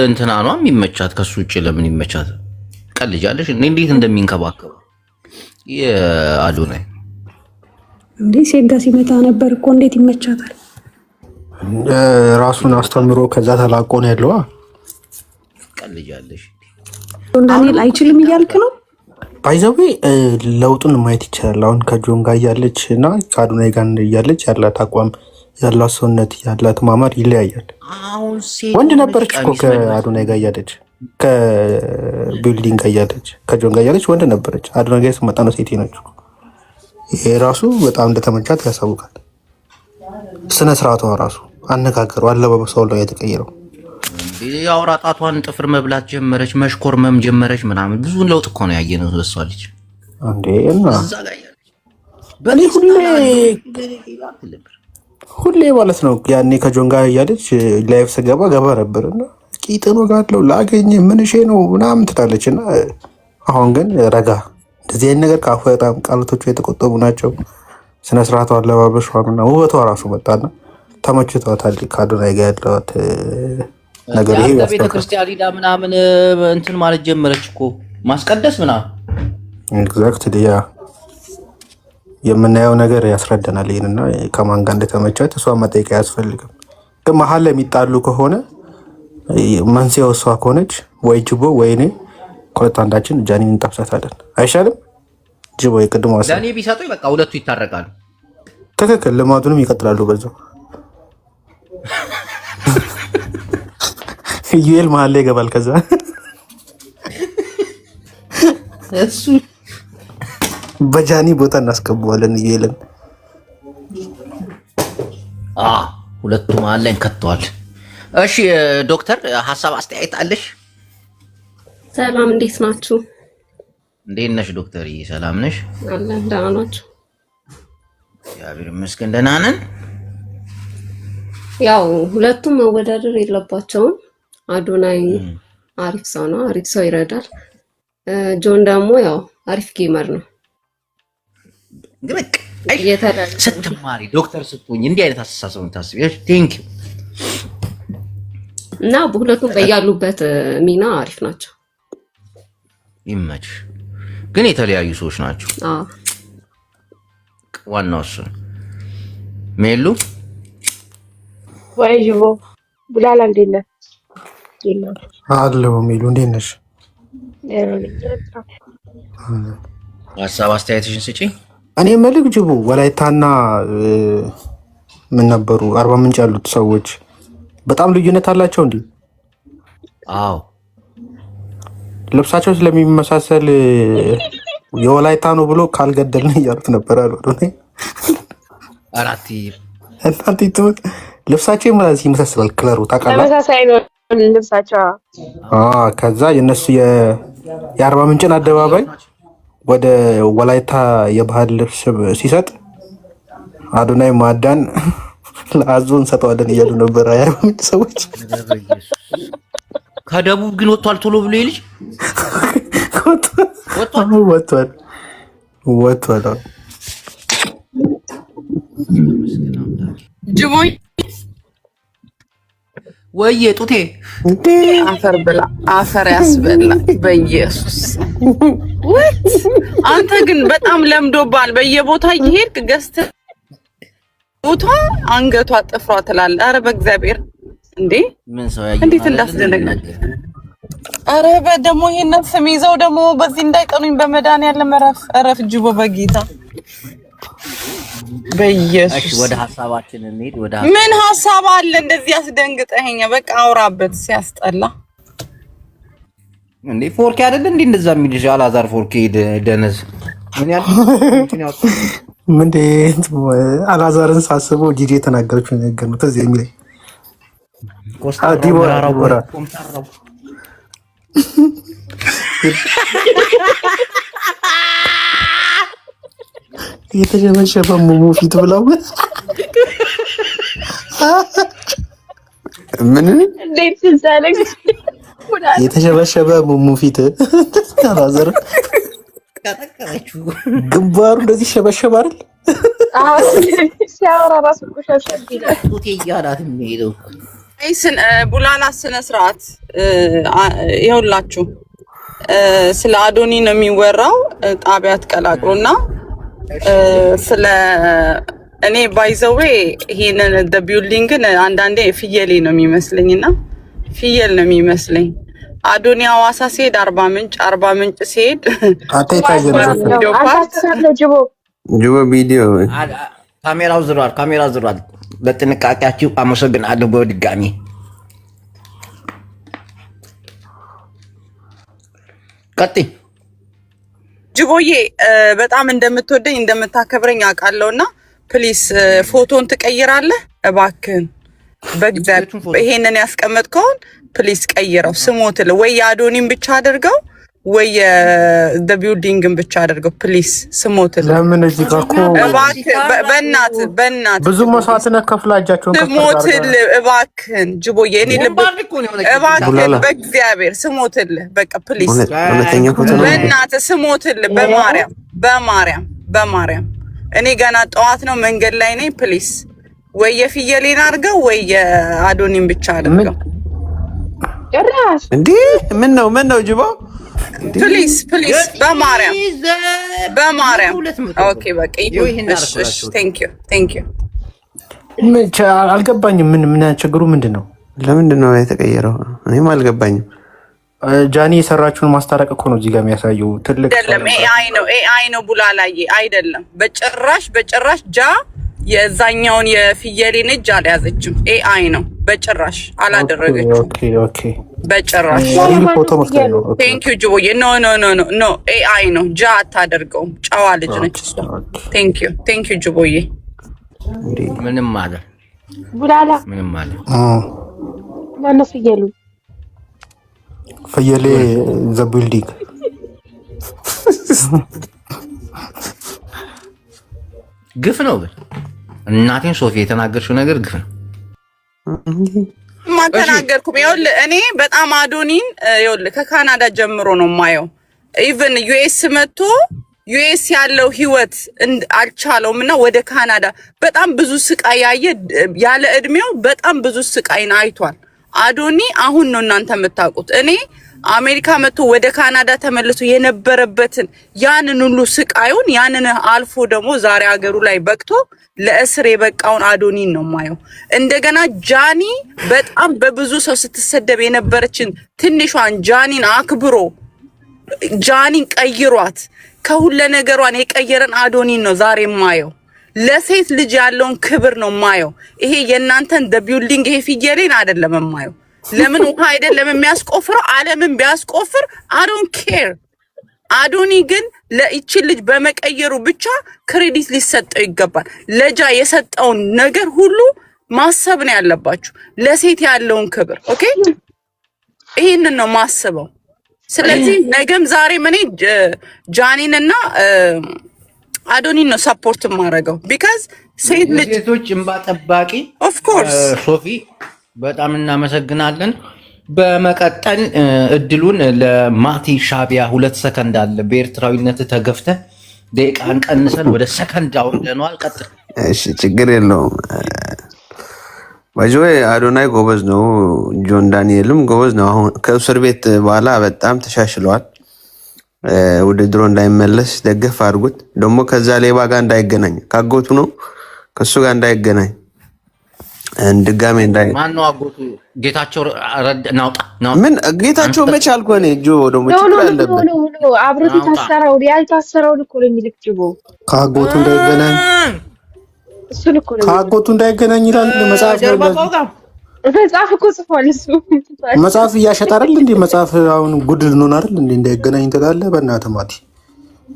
እንትና ነው የሚመቻት፣ ከሱ ውጭ ለምን ይመቻት? ቀልጃለሽ እንዴት እንደሚንከባከቡ የአዶናይ እንዴ ሴት ጋር ሲመጣ ነበር እኮ እንዴት ይመቻታል? ራሱን አስተምሮ ከዛ ተላቆ ነው ያለው። ቀልጃለሽ ዳንኤል አይችልም እያልክ ነው? ባይዘዌ ለውጡን ማየት ይቻላል። አሁን ከጆን ጋር እያለች እና ከአዶናይ ጋር እያለች ያላት አቋም፣ ያላት ሰውነት፣ ያላት ማማር ይለያያል። ወንድ ነበረች እኮ ከአዶናይ ጋር እያለች፣ ከቢልዲንግ ጋር እያለች፣ ከጆን ጋር እያለች ወንድ ነበረች። አዶናይ ጋር ስትመጣ ነው ሴት ነች። ይሄ ራሱ በጣም እንደተመቻት ያሳውቃል። ስነ ስርዓቷ ራሱ፣ አነጋገሩ፣ አለባበሷ ነው የተቀየረው። የአውራ ጣቷን ጥፍር መብላት ጀመረች፣ መሽኮርመም ጀመረች ምናምን። ብዙ ለውጥ እኮ ነው ያየነው በሷ ልጅ እንዴ። እና ሁሌ ማለት ነው ያኔ ከጆን ጋር እያለች ላይፍ ስገባ ገባ ነበር እና ቂጥኖ ጋለው ላገኝ ምንሼ ነው ምናምን ትላለች። እና አሁን ግን ረጋ፣ እንደዚህ አይነት ነገር ከአፉ በጣም ቃላቶቹ የተቆጠቡ ናቸው። ስነ ስርዓቷ፣ አለባበሷ እና ውበቷ ራሱ መጣና ተመችቷታል። ከአዶናይ ጋር ያለዋት ነገር ይሄ ቤተ ክርስቲያን ሄዳ ምናምን እንትን ማለት ጀመረች እኮ ማስቀደስ ምናምን። ኤግዛክትሊ ያ የምናየው ነገር ያስረዳናል። ይሄንና ከማን ጋር እንደተመቻት እሷ መጠየቅ አያስፈልግም። ግን መሀል ላይ የሚጣሉ ከሆነ መንስኤው እሷ ከሆነች ወይ ጅቦ ወይ እኔ ከሁለት አንዳችን ጃኒን እንጠብሳታለን። አይሻልም? ጅቦ የቅድሞ ጃኒ ቢሰጡኝ በቃ ሁለቱ ይታረቃሉ። ትክክል። ልማቱንም ይቀጥላሉ በዛው። ዩኤል መሀል ላይ ይገባል። ከዛ እሱ በጃኒ ቦታ እናስገባዋለን ዩኤልን። ሁለቱ መሀል ላይ እንከተዋል። እሺ ዶክተር ሀሳብ አስተያየት አለሽ? ሰላም፣ እንዴት ናችሁ? እንዴት ነሽ ዶክተር? ሰላም ነሽ? አለን። ደህና ናችሁ? እግዚአብሔር ይመስገን ደህና ነን። ያው ሁለቱም መወዳደር የለባቸውም። አዶናይ አሪፍ ሰው ነው፣ አሪፍ ሰው ይረዳል። ጆን ደግሞ ያው አሪፍ ጌመር ነው። ስትማሪ ዶክተር ስትሆኝ እንዲህ አይነት አስተሳሰቡን ታስቢያለሽ? ቴንክ ዩ። እና በሁለቱም በያሉበት ሚና አሪፍ ናቸው። ይመች። ግን የተለያዩ ሰዎች ናቸው። ዋናው እሱ ነው። ሜሉ ወይ ጅቦ ቡላላ እንዴት ነህ? አለሁ። ሜሉ እንዴት ነሽ? ሀሳብ አስተያየትሽን ስጪ። እኔ መልክ ጅቦ ወላይታና ምን ነበሩ አርባ ምንጭ ያሉት ሰዎች በጣም ልዩነት አላቸው እንዴ? አዎ ልብሳቸው ስለሚመሳሰል የወላይታ ነው ብሎ ካልገደልን እያሉት ነበር አሉ። አራቲ እናንተ ትሙት ልብሳቸው ይመሳሰላል። ክለሩ ታውቃለህ? ተመሳሳይ ነው ልብሳቸው። ከዛ የነሱ የአርባ ምንጭን አደባባይ ወደ ወላይታ የባህል ልብስ ሲሰጥ አዶናይ ማዳን ለአዞን ሰጠዋለን እያሉ ነበር የአርባ ምንጭ ሰዎች። ከደቡብ ግን ወጥቷል ቶሎ ብሎ ይልጅ ወጥቷል። ጅቦይ ወይዬ ጡቴ አፈር ብላ አፈር ያስበላ በኢየሱስ። አንተ ግን በጣም ለምዶባል። በየቦታ እየሄድክ ገዝተ ቦታ አንገቷ ጥፍሯ ትላለህ። አረ በእግዚአብሔር እንዴ ምን ሰው ያየ እንዴት እንዳስደነገጠ። አረ በደሞ ይሄንን ስም ይዘው ደግሞ በዚህ እንዳይቀኑኝ በመድኃኒዓለም እረፍ ጅቦ በጌታ በኢየሱስ። ወደ ሐሳባችን እንሂድ። ምን ሐሳብ አለ? እንደዚህ ያስደንግጠኸኝ። በቃ አውራበት። ሲያስጠላ እንዴ ፎርኬ አይደል እንዴ እንደዛ የሚልሽ አላዛር ፎርኬ ደነዝ ምን ያህል ምንዴ አላዛርን ሳስበው ጂጂ የተናገረችው ነገር ነው ተዚህ የሚለኝ ዲቦራ የተሸበሸበ ሙሙ ፊት ብለው ምን እንዴት ትዛለኝ? የተሸበሸበ ሙሙ ፊት አላዛር ግንባሩ እንደዚህ ሸበሸበ አይደል? ሲያወራ ራሱ ቆሻሻ ይላል። ጡቴ እያላት የሚሄደው ቡላላ ስነ ስርዓት ይኸውላችሁ ስለ አዶኒ ነው የሚወራው። ጣቢያ ተቀላቅሎና ስለ እኔ ባይዘዌ ይሄንን ቢልዲንግን አንዳንዴ ፍየሌ ነው የሚመስለኝና ፍየል ነው የሚመስለኝ። አዶኒ ሐዋሳ ሲሄድ አርባ ምንጭ ሲሄድ ጅቦ ቪዲዮ ካሜራው ዝሯል። በጥንቃቄያችሁ አመሰግናለሁ በድጋሚ። ቀጥይ ጅቦዬ። በጣም እንደምትወደኝ እንደምታከብረኝ አውቃለሁና ፕሊስ ፎቶን ትቀይራለህ እባክህን። በእግዚአብሔር ይሄንን ያስቀመጥከውን ፕሊስ ቀይረው። ስሞትል ወይ የአዶኒን ብቻ አድርገው ወይ ቢልዲንግን ብቻ አድርገው ፕሊስ። ስሞትል ለምን እዚህ ጋር እኮ በእናትህ ብዙ መስዋዕትነት ከፍላ እጃቸውን ስሞትል እባክህን ጅቦዬ። እኔ ልብ እባክህን በእግዚአብሔር ስሞትል በቃ ፕሊስ በእናትህ ስሞትል። በማርያም እኔ ገና ጠዋት ነው መንገድ ላይ ነኝ። ፕሊስ ወይ የፍየሌን አድርገው ወይ የአዶኒን ብቻ አድርገው። እንዴ ምን ነው ጅቦ ፕሊስ በማርያም ኦኬ በቃ እሺ ቴንክ ዩ አልገባኝም። ምን ችግሩ ምንድን ነው? ለምንድን ነው የተቀየረው? እኔም አልገባኝም። ጃኒ የሰራችውን ማስታረቅ እኮ ነው እዚህ ጋር የሚያሳየው። ትልቅ አይደለም ኤአይ ነው ቡላላዬ አይደለም በጭራሽ ጃ የዛኛውን የፍየሌን እጅ አልያዘችም። ኤአይ ነው በጭራሽ አላደረገችም። ኦኬ በጭራሽ ቴንክ ዩ ጅቦዬ። ኖ ኤአይ ነው ጃ አታደርገውም። ጨዋ ልጅ ነች እሷ። ቴንክ ዩ ጅቦዬ። ምንም አለ ቡላላ ምንም አለ ማነው ፍየሉ? ፍየሌ ዘ ቢልዲንግ ግፍ ነው ግን እናቴን ሶፊ የተናገርሽው ነገር ግፍ ነው። ማተናገርኩም ይኸውልህ እኔ በጣም አዶኒን ይኸውልህ ከካናዳ ጀምሮ ነው የማየው። ኢቭን ዩኤስ መጥቶ ዩኤስ ያለው ህይወት አልቻለውም እና ወደ ካናዳ በጣም ብዙ ስቃይ ያለ እድሜው በጣም ብዙ ስቃይን አይቷል አዶኒ። አሁን ነው እናንተ የምታውቁት። እኔ አሜሪካ መጥቶ ወደ ካናዳ ተመልሶ የነበረበትን ያንን ሁሉ ስቃዩን ያንን አልፎ ደግሞ ዛሬ ሀገሩ ላይ በቅቶ ለእስር የበቃውን አዶኒን ነው ማየው። እንደገና ጃኒ በጣም በብዙ ሰው ስትሰደብ የነበረችን ትንሿን ጃኒን አክብሮ ጃኒን ቀይሯት ከሁለ ነገሯን የቀየረን አዶኒን ነው ዛሬ ማየው። ለሴት ልጅ ያለውን ክብር ነው ማየው። ይሄ የእናንተን ቢልዲንግ ይሄ ፍየሌን አይደለም ማየው። ለምን ውሃ አይደለም የሚያስቆፍረው ዓለምን ቢያስቆፍር አይ ዶንት ኬር። አዶኒ ግን ለእቺ ልጅ በመቀየሩ ብቻ ክሬዲት ሊሰጠው ይገባል። ለጃ የሰጠውን ነገር ሁሉ ማሰብ ነው ያለባችሁ። ለሴት ያለውን ክብር ኦኬ፣ ይሄንን ነው ማስበው። ስለዚህ ነገም ዛሬም እኔ ጃኒንና አዶኒን ነው ሰፖርት ማረገው ቢካዝ ሴት ልጅ ሴቶች እንባ ጠባቂ ኦፍ ኮርስ ሶፊ በጣም እናመሰግናለን። በመቀጠል እድሉን ለማቲ ሻቢያ 2 ሰከንድ አለ። በኤርትራዊነት ተገፍተ ደቂቃን ቀንሰን ወደ ሰከንድ አውርደነዋል። ቀጥል። እሺ ችግር የለውም። ባይዘዌ አዶናይ ጎበዝ ነው፣ ጆን ዳንኤልም ጎበዝ ነው። አሁን ከእስር ቤት በኋላ በጣም ተሻሽለዋል። ወደ ድሮ እንዳይመለስ ደገፍ አድርጉት። ደግሞ ከዛ ሌባ ጋር እንዳይገናኝ ካጎቱ ነው ከሱ ጋር እንዳይገናኝ ድጋሜ እንዳይ ማነው አጎቱ? ጌታቸው ናውጣ ምን ጌታቸው መች አልኩ እኔ ጆ ደግሞ ችግር አለበት። አብሮት የታሰረው ያልታሰረው እኮ ነው የሚልክ ጅቦ ካጎቱ እንዳይገናኝ እሱ እኮ ነው ካጎቱ እንዳይገናኝ ይላል መጽሐፍ ነው። መጽሐፍ እኮ ጽፏል እሱ። መጽሐፍ እያሸጠ አይደል እንዴ? መጽሐፍ አሁን ጉድ ልንሆን አይደል እንዴ? እንዳይገናኝ ትላለህ። በእናትህ ማቲ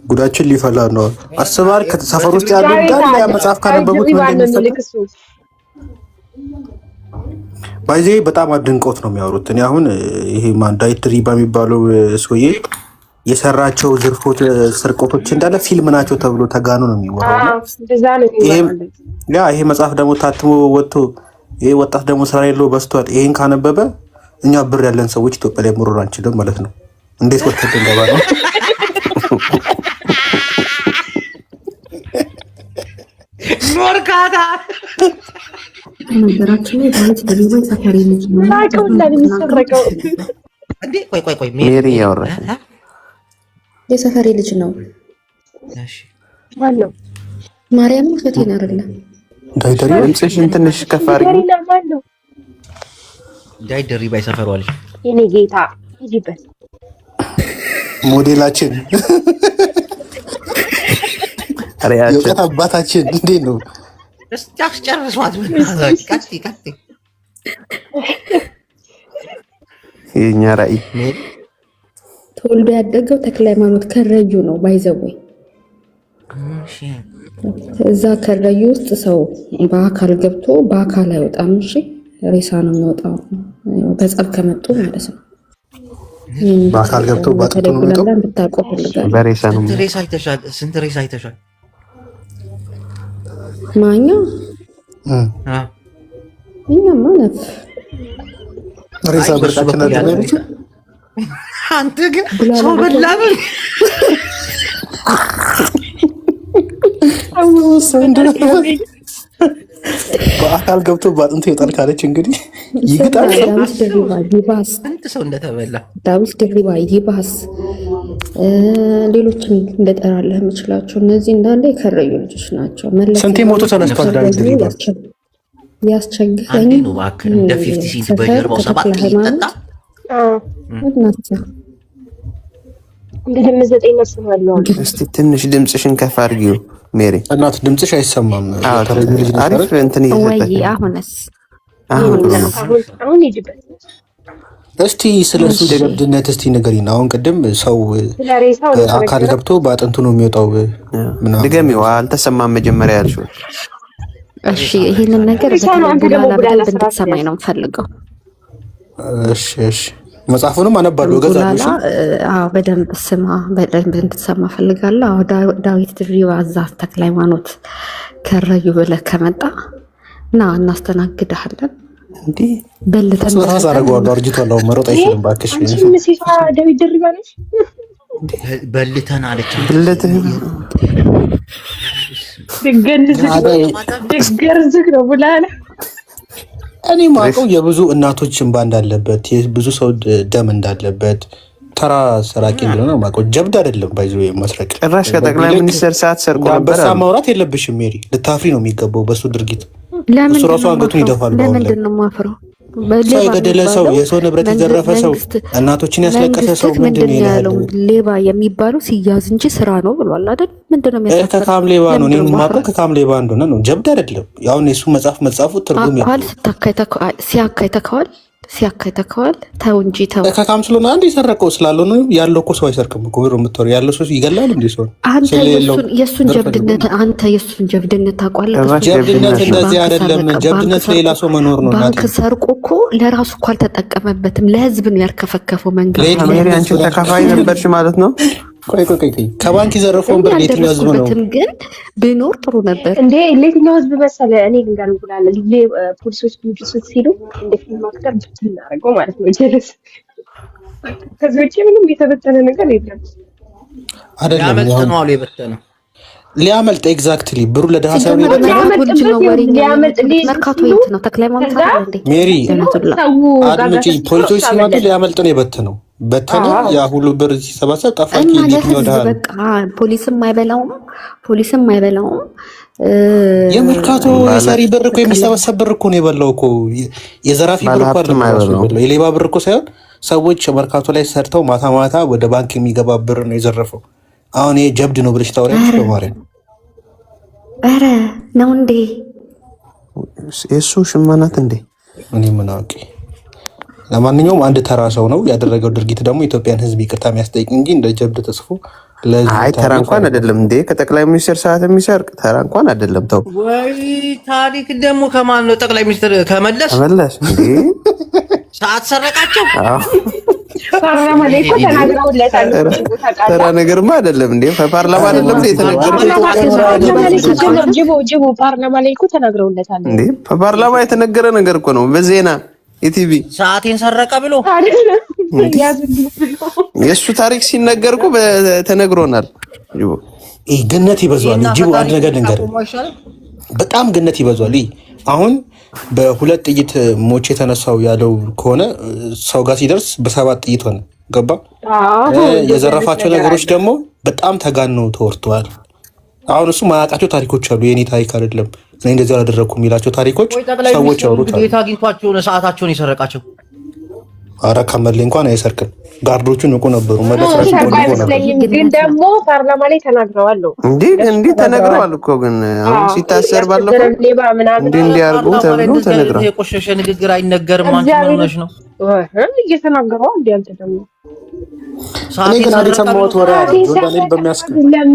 ጉዳችን ሊፈላ ነው። አስባር ከሰፈር ውስጥ ያሉ እንዳለ ያ መጽሐፍ ካነበቡት ምን እንደሚፈጠር ባይዜ በጣም አድንቆት ነው የሚያወሩት። እኔ አሁን ይሄ ዳዊት ድሪባ የሚባለው ሰውዬ የሰራቸው ዝርፎች፣ ስርቆቶች እንዳለ ፊልም ናቸው ተብሎ ተጋኑ ነው የሚወራው። ይሄ መጽሐፍ ደግሞ ታትሞ ወጥቶ ይሄ ወጣት ደግሞ ስራ የለው በስቷል። ይሄን ካነበበ እኛ ብር ያለን ሰዎች ኢትዮጵያ ላይ መኖር አንችልም ማለት ነው። እንዴት ወጥተን እንደባ ነው ሞርካታ ነገራችን ላይ ዳዊት ድሪባ ሰፈሪ ልጅ ነው። ቆይ ሜሪ ያወራሽ የሰፈሬ ልጅ ነው። እሺ ማነው? ማርያም እህቴን አይደለም። ዳይደሪ ድምፅሽን ትንሽ ከፍ አድርጊ። ዳይደሪና ማነው? ዳይደሪ ባይሰፈሩ አለሽ። የኔ ጌታ ሂጂበት። ሞዴላችን የእውቀት አባታችን እንዴት ነው? ጨርሷት የኛ ራዕይ ተወልዶ ያደገው ተክለ ሃይማኖት ከረዩ ነው ባይዘወይ። እዛ ከረዩ ውስጥ ሰው በአካል ገብቶ በአካል አይወጣም። እሺ ሬሳ ነው የሚወጣው፣ በጸብ ከመጡ ማለት ነው። በአካል ገብቶ ባጥቶ ነው የሚወጣው። እንድታውቀው ፈልጋለሁ። በሬሳ ነው። ስንት ሬሳ አይተሻል? ማኛ እኛማ ነፍ ሬሳ በርካታ ነው። አንተ ግን ሰው በላ ነው። በአካል ገብቶ ባጥንቱ ይወጣል ካለች እንግዲህ ይግጣል። ስንት ሰው እንደተበላ ዳዊት ድሪባ ይባስ ሌሎችም እንደጠራለህ የምችላቸው እነዚህ እንዳለ የከረዩ ልጆች ናቸው። ስንቴ ሞቶ ተነስቷል። ዳዊት ድሪባ ያስቸግረኝ ነው እባክህ። እንደ 50 ሲንት በጀርባው 7 ይጠጣ እንደም 9 ነፍስ ነው። እስቲ ትንሽ ድምፅሽን ከፍ አድርጊው ሜሪ። እናት ድምፅሽ አይሰማም። አሪፍ እንትን ወይ አሁንስ አሁን ሂጂበት። እስቲ ስለሱ ጀብድነት እስቲ ንገሪና። አሁን ቅድም ሰው አካል ገብቶ በአጥንቱ ነው የሚወጣው ምናምን ድገሚው። አልተሰማም መጀመሪያ ያልሽው። እሺ ይሄንን ነገር በደንብ እንድትሰማኝ ነው የምፈልገው። እሺ መጽሐፉንም አነባለሁ ገዛለሁ። አዎ በደንብ ስማ፣ በደንብ እንድትሰማ ፈልጋለሁ። አዎ ዳዊት ድሪባ እዛ ተክለ ሃይማኖት ከረዩ ብለህ ከመጣ ና እናስተናግድሃለን። እንዴ በልተን ራስ አደረገዋለሁ። አርጅቷል። አሁን መሮጥ አይችልም። እባክሽ አንቺ ምሲፋ ዳዊት ድሪባ ነሽ። በልተን አለች። በልተን ድገርዝግ ነው ብላለ። እኔ ማውቀው የብዙ እናቶች እንባ እንዳለበት፣ የብዙ ሰው ደም እንዳለበት ተራ ሰራቂ እንደሆነ ማውቀው። ጀብድ አይደለም ባይዞ መስረቅ። ጭራሽ ከጠቅላይ ሚኒስትር ሰዓት ሰርቆ ነበር። በሳ ማውራት የለብሽም ሜሪ። ልታፍሪ ነው የሚገባው በሱ ድርጊት። እሱ ራሱ አንገቱን ይደፋል። ለምንድን ነው የማፍረው? ሰው የገደለ ሰው፣ የሰው ንብረት የዘረፈ ሰው፣ እናቶችን ያስለቀሰ ሰው ምንድን ነው ያለው? ሌባ የሚባለው ሲያዝ እንጂ ስራ ነው ብሏል አይደል? ምንድን ነው የሚያሳፍረው? ከካም ሌባ ነው። እኔ የማውቀው ከካም ሌባ እንደሆነ ነው። ጀብድ አይደለም። ያው የሱ መጽሐፉ ትርጉም ያለው ሲያካይተከዋል ተው እንጂ ተው። ከካም ስለሆነ አንድ የሰረቀው ስላለው ነው ያለው እኮ ሰው አይሰርቅም እኮ ብሎ የምትወሪው ያለው ሰው ይገላል እንዴ? ሰው አንተ የሱን ጀብድነት ታውቃለህ? ጀብድነት እንደዚህ አይደለም። ጀብድነት ሌላ ሰው መኖር ነው። ባንክ ሰርቆ እኮ ለራሱ እኮ አልተጠቀመበትም። ለህዝብ ነው ያርከፈከፈው መንግስት። ሜሪ አንቺ ተካፋይ ነበርሽ ማለት ነው። ቆይ ከባንክ የዘረፈውን ብር የትኛው ህዝብ ነው? ግን ቢኖር ጥሩ ነበር እንዴ። ለየትኛው ህዝብ መሰለ? እኔ ጋር እንቁላለ ፖሊሶች ሲሉ እንደ ፊልም አክተር ብትናረገው ማለት ነው። ጀለስ ከዚህ ውጭ ምንም የተበተነ ነገር የለም። አይደለም ያው የበተነው ሊያመልጥ ኤግዛክትሊ ብሩ ለደሃ ሳይሆን መርካቶ የት ነው? ተክለ ሃይማኖት አይደል እንዴ? ሜሪ አድምጪ። ፖሊሶች ሲመጡ ሊያመልጥ ነው የበተነው። በተነ ያ ሁሉ ብር ሲሰባሰብ ጠፋቂ የትኛው ደሃ ነው? በቃ ፖሊስም አይበላውም። የመርካቶ የሰሪ ብር እኮ የሚሰበሰብ ብር እኮ ነው የበላው እኮ። የዘራፊ ብር እኮ አይደለም። የሌባ ብር እኮ ሳይሆን ሰዎች መርካቶ ላይ ሰርተው ማታ ማታ ወደ ባንክ የሚገባ ብር ነው የዘረፈው። አሁን ይሄ ጀብድ ነው ብለሽ ታወሪያለሽ? በማርያም ኧረ ነው እንዴ? የሱ ሽማናት እንዴ? እኔ ምን አውቄ። ለማንኛውም አንድ ተራ ሰው ነው ያደረገው ድርጊት ደግሞ ኢትዮጵያን ሕዝብ ይቅርታ የሚያስጠይቅ እንጂ እንደ ጀብድ ተጽፎ አይ ተራ እንኳን አይደለም እንዴ። ከጠቅላይ ሚኒስትር ሰዓት የሚሰርቅ ተራ እንኳን አይደለም። ተው ወይ ታሪክ ደግሞ ከማን ነው? ጠቅላይ ሚኒስትር ከመለስ እንዴ ሰዓት ሰረቃቸው። ፓርላማ ላይ እኮ ተናግረውለታል። ተራ ነገርማ አይደለም እንዴ። ፓርላማ አይደለም እንዴ የተነገረው? ጅቦ ፓርላማ ላይ እኮ ተናግረውለታል እንዴ። ፓርላማ የተነገረ ነገር እኮ ነው በዜና ኢቲቪ። ሰዓቴን ሰረቀ ብሎ የእሱ ታሪክ ሲነገር እኮ ተነግሮናል። ጅቦ ገነት ይበዛዋል። ጅቦ አንድ ነገር ልንገርህ፣ በጣም ገነት ይበዛዋል። አሁን በ2 ጥይት ሞቼ የተነሳው ያለው ከሆነ ሰው ጋር ሲደርስ በ7 ጥይት ሆነ። ገባ የዘረፋቸው ነገሮች ደግሞ በጣም ተጋነው ተወርተዋል። አሁን እሱ ማያውቃቸው ታሪኮች አሉ። የኔ ታሪክ አይደለም እኔ እንደዚህ አላደረኩም የሚላቸው ታሪኮች ሰዎች ያወሩታል። ጌታ አግኝቷቸው ሰዓታቸውን የሰረቃቸው። ኧረ ከመሌ እንኳን አይሰርቅም። ጋርዶቹ ንቁ ነበሩ። መለስ ግን ደግሞ ፓርላማ ላይ ተናግረዋል። እንዲህ ተነግረዋል እኮ ግን አሁን ሲታሰር ባለፈው እንዲህ አድርጎ ተብሎ ተነግረዋል። የቆሸሸ ንግግር አይነገርም። አንቺ ምን ሆነሽ ነው እየተናገረው? እንዴ አንተ ደግሞ እኔ ግን አንዴ ሰማሁት ወሬ አለ ጆርዳን በሚያስከ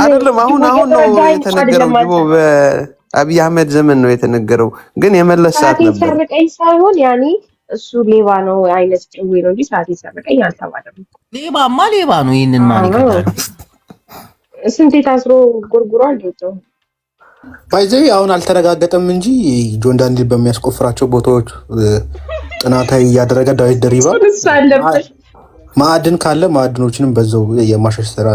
አይደለም። አሁን ነው የተነገረው። ጅቦ በአብይ አህመድ ዘመን ነው የተነገረው። ግን የመለስ ሰዓት ነበር። ሰርቀኝ ሳይሆን ያኔ እሱ ሌባ ነው አይነት ጭዌ ነው እንጂ ሰዓት ይሰርቀኝ አልተባለም። ሌባማ ሌባ ነው። ይሄንን ማን ይቀበላል? ስንቴ ታስሮ ጎርጉሯል። ጆቶ ባይዘይ አሁን አልተረጋገጠም እንጂ ጆን ዳንኤል በሚያስቆፍራቸው ቦታዎች ጥናታዊ እያደረገ ዳዊት ድሪባ ማዕድን ካለ ማዕድኖችንም በዛው የማሸሽ ስራ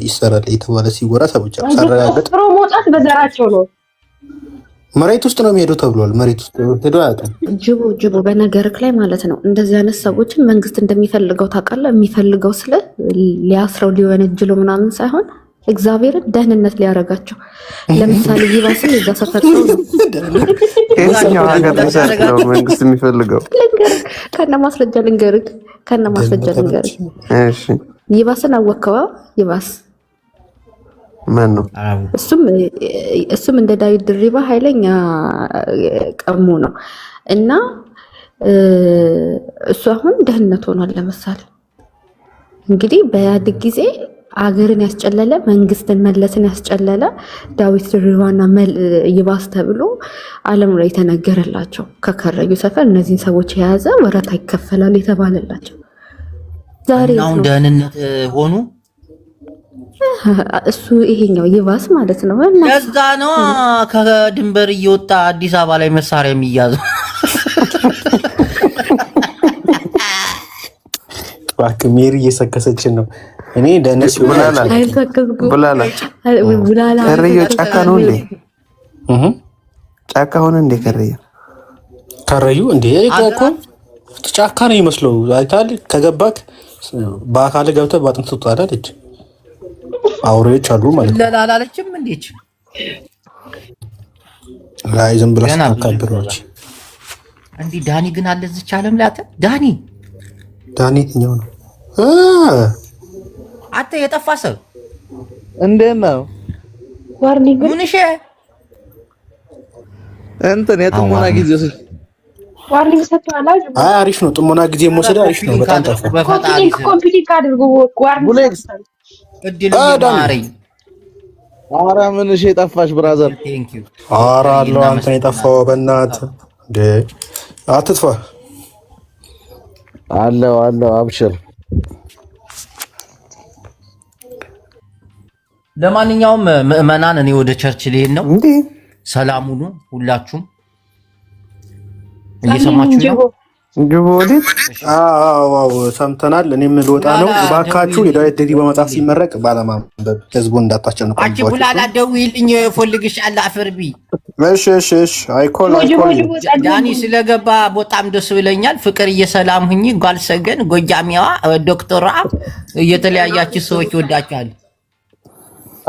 ይሰራል የተባለ ሲወራ ሰምቻለሁ። ሳረጋግጥ መውጣት በዘራቸው ነው መሬት ውስጥ ነው የሚሄዱ ተብሏል። መሬት ውስጥ ሄዶ አያውቅም። ጅቦ በነገርክ ላይ ማለት ነው። እንደዚህ አይነት ሰዎችን መንግስት እንደሚፈልገው ታውቃለህ። የሚፈልገው ስለ ሊያስረው ሊወነጅለው ምናምን ሳይሆን እግዚአብሔርን ደህንነት ሊያረጋቸው። ለምሳሌ ይባስን የዛ ሰፈር ሰው ነው። የትኛው ሀገር ተሰርተው መንግስት የሚፈልገው ከነ ማስረጃ ልንገርህ። እሺ ይባስን አወከዋ ይባስ ማን ነው? እሱም እንደ ዳዊት ድሪባ ኃይለኛ ቀሙ ነው እና እሱ አሁን ደህንነት ሆኗል። ለምሳሌ እንግዲህ በኢህአዴግ ጊዜ አገርን ያስጨለለ መንግስትን መለስን ያስጨለለ ዳዊት ድሪባና ይባስ ተብሎ ዓለም ላይ የተነገረላቸው ከከረዩ ሰፈር እነዚህን ሰዎች የያዘ ወረታ ይከፈላል የተባለላቸው ዛሬ አሁን ደህንነት ሆኑ። እሱ ይሄኛው ይባስ ማለት ነው። ለዛ ነው ከድንበር እየወጣ አዲስ አበባ ላይ መሳሪያ የሚያዘው። እባክህ ሜሪ እየሰከሰችን ነው። እኔ ደነስ ቡላላ ከረዩ ጫካ ነው እንዴ? ጫካ ሆነ እንዴ? ከረዩ እንዴ? እኮ ጫካ ነው ይመስለው። አይታል ከገባክ በአካል ገብተህ ባጥንት ትወጣለች። አውሬዎች አሉ ማለት ነው። ለላላለችም እንዴች ላይ ዝም ብለህ ታካብሮች እንዴ? ዳኒ ግን አለ እዚች ዓለም ላይ ዳኒ የትኛው ነው? አንተ የጠፋ ሰው እንዴት ነው? ዋርኒንግ ምንሽ እንትን የጥሞና ጊዜ ዋርኒንግ ሰጥቷል። አሪፍ ነው። ጥሞና ጊዜ መውሰድ አሪፍ ነው። በጣም ጠፋ። ኮምፒውተር አድርጎ ዋርኒንግ እድል ማረኝ። ኧረ ምን እሺ የጠፋሽ ብራዘር? ኧረ አለው አንተ የጠፋው በእናትህ እንዴ! አትጥፋ። አለው አብሽር። ለማንኛውም ምዕመናን እኔ ወደ ቸርች ልሄድ ነው። ሰላም ሁኑ ሁላችሁም። እየሰማችሁ ነው? ጅቦ ወዴት? ሰምተናል። እኔም ልወጣ ነው። እባካችሁ የዳዊት ድሪባ መጽሐፍ ሲመረቅ ባለማንበብ ህዝቡን እንዳታስጨንቁ። አንቺ ቡላላ ደውይልኝ፣ ፈልግሻለሁ። አፈርቢ። እሺ። አይኮል ዳኒ ስለገባ በጣም ደስ ብለኛል። ፍቅር እየሰላም ሁኚ። ጓልሰገን ጎጃሚያዋ ዶክተር አብ እየተለያያችሁ ሰዎች ወዳችኋል።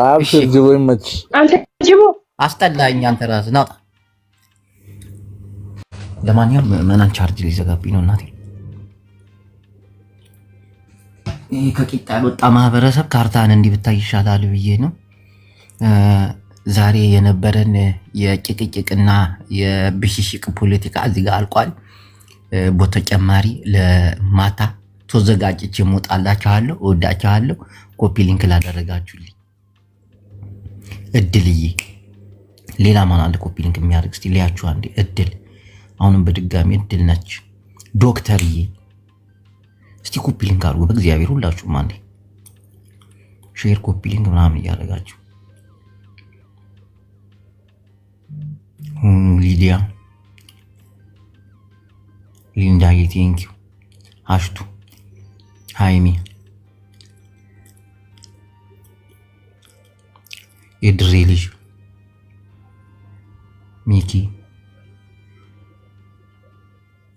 አብሽር ጅቦ ይመች። አንተ ጅቦ አስጠላኝ። አንተ ራስህ ናውጣ። ለማንኛውም ምዕመናን ቻርጅ ሊዘጋብኝ ነው። እናቴ ይህ ከቂጣ ያልወጣ ማህበረሰብ ካርታን እንዲህ ብታይ ይሻላል ብዬ ነው። ዛሬ የነበረን የጭቅጭቅና የብሽሽቅ ፖለቲካ እዚህ ጋር አልቋል። በተጨማሪ ለማታ ተዘጋጅቼ እወጣላችኋለሁ። እወዳችኋለሁ። ኮፒ ሊንክ ላደረጋችሁልኝ እድልዬ፣ ሌላ ማን አለ ኮፒ ሊንክ የሚያደርግ? እስቲ ሊያችሁ አንዴ እድል። አሁንም በድጋሚ እድል ነች። ዶክተርዬ እስቲ ኮፒ ሊንክ አድርጉ በእግዚአብሔር ሁላችሁም አንዴ ሼር ኮፒ ሊንክ ምናምን እያደረጋችሁ። ሊዲያ ሊንዳዬ ቴንኪው። አሽቱ ሃይሚ የድሬ ልጅ ሚኪ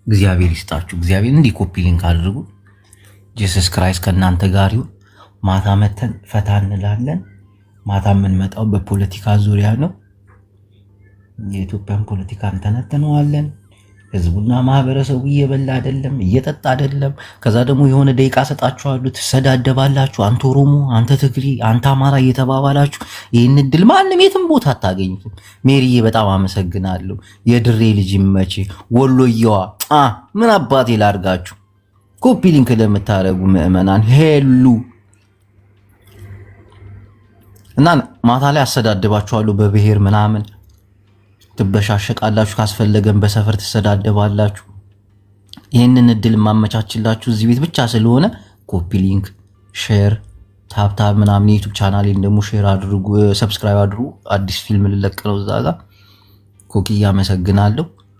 እግዚአብሔር ይስጣችሁ። እግዚአብሔር እንዲህ ኮፒ ሊንክ አድርጉ። ጂሰስ ክራይስት ከእናንተ ጋር ይሁን። ማታ መተን ፈታ እንላለን። ማታ የምንመጣው በፖለቲካ ዙሪያ ነው። የኢትዮጵያን ፖለቲካ እንተነትነዋለን። ህዝቡና ማህበረሰቡ እየበላ አይደለም፣ እየጠጣ አይደለም። ከዛ ደግሞ የሆነ ደቂቃ ሰጣችኋለሁ፣ ትሰዳደባላችሁ። አንተ ኦሮሞ፣ አንተ ትግሪ፣ አንተ አማራ እየተባባላችሁ ይህን እድል ማንም የትም ቦታ አታገኙትም። ሜሪዬ በጣም አመሰግናለሁ። የድሬ ልጅ መቼ ወሎየዋ ምን አባቴ ላርጋችሁ። ኮፒ ሊንክ ለምታደርጉ ምዕመናን ሄሉ እና ማታ ላይ አሰዳድባችኋለሁ በብሔር ምናምን ትበሻሸቃላችሁ። ካስፈለገን በሰፈር ትሰዳደባላችሁ። ይህንን እድል ማመቻችላችሁ እዚህ ቤት ብቻ ስለሆነ ኮፒ ሊንክ፣ ሼር፣ ታብታብ ምናምን የዩቲዩብ ቻናሌን ደግሞ ሼር አድርጉ፣ ሰብስክራይብ አድርጉ። አዲስ ፊልም ልለቅ ነው እዛ ጋር። ኮኪ አመሰግናለሁ።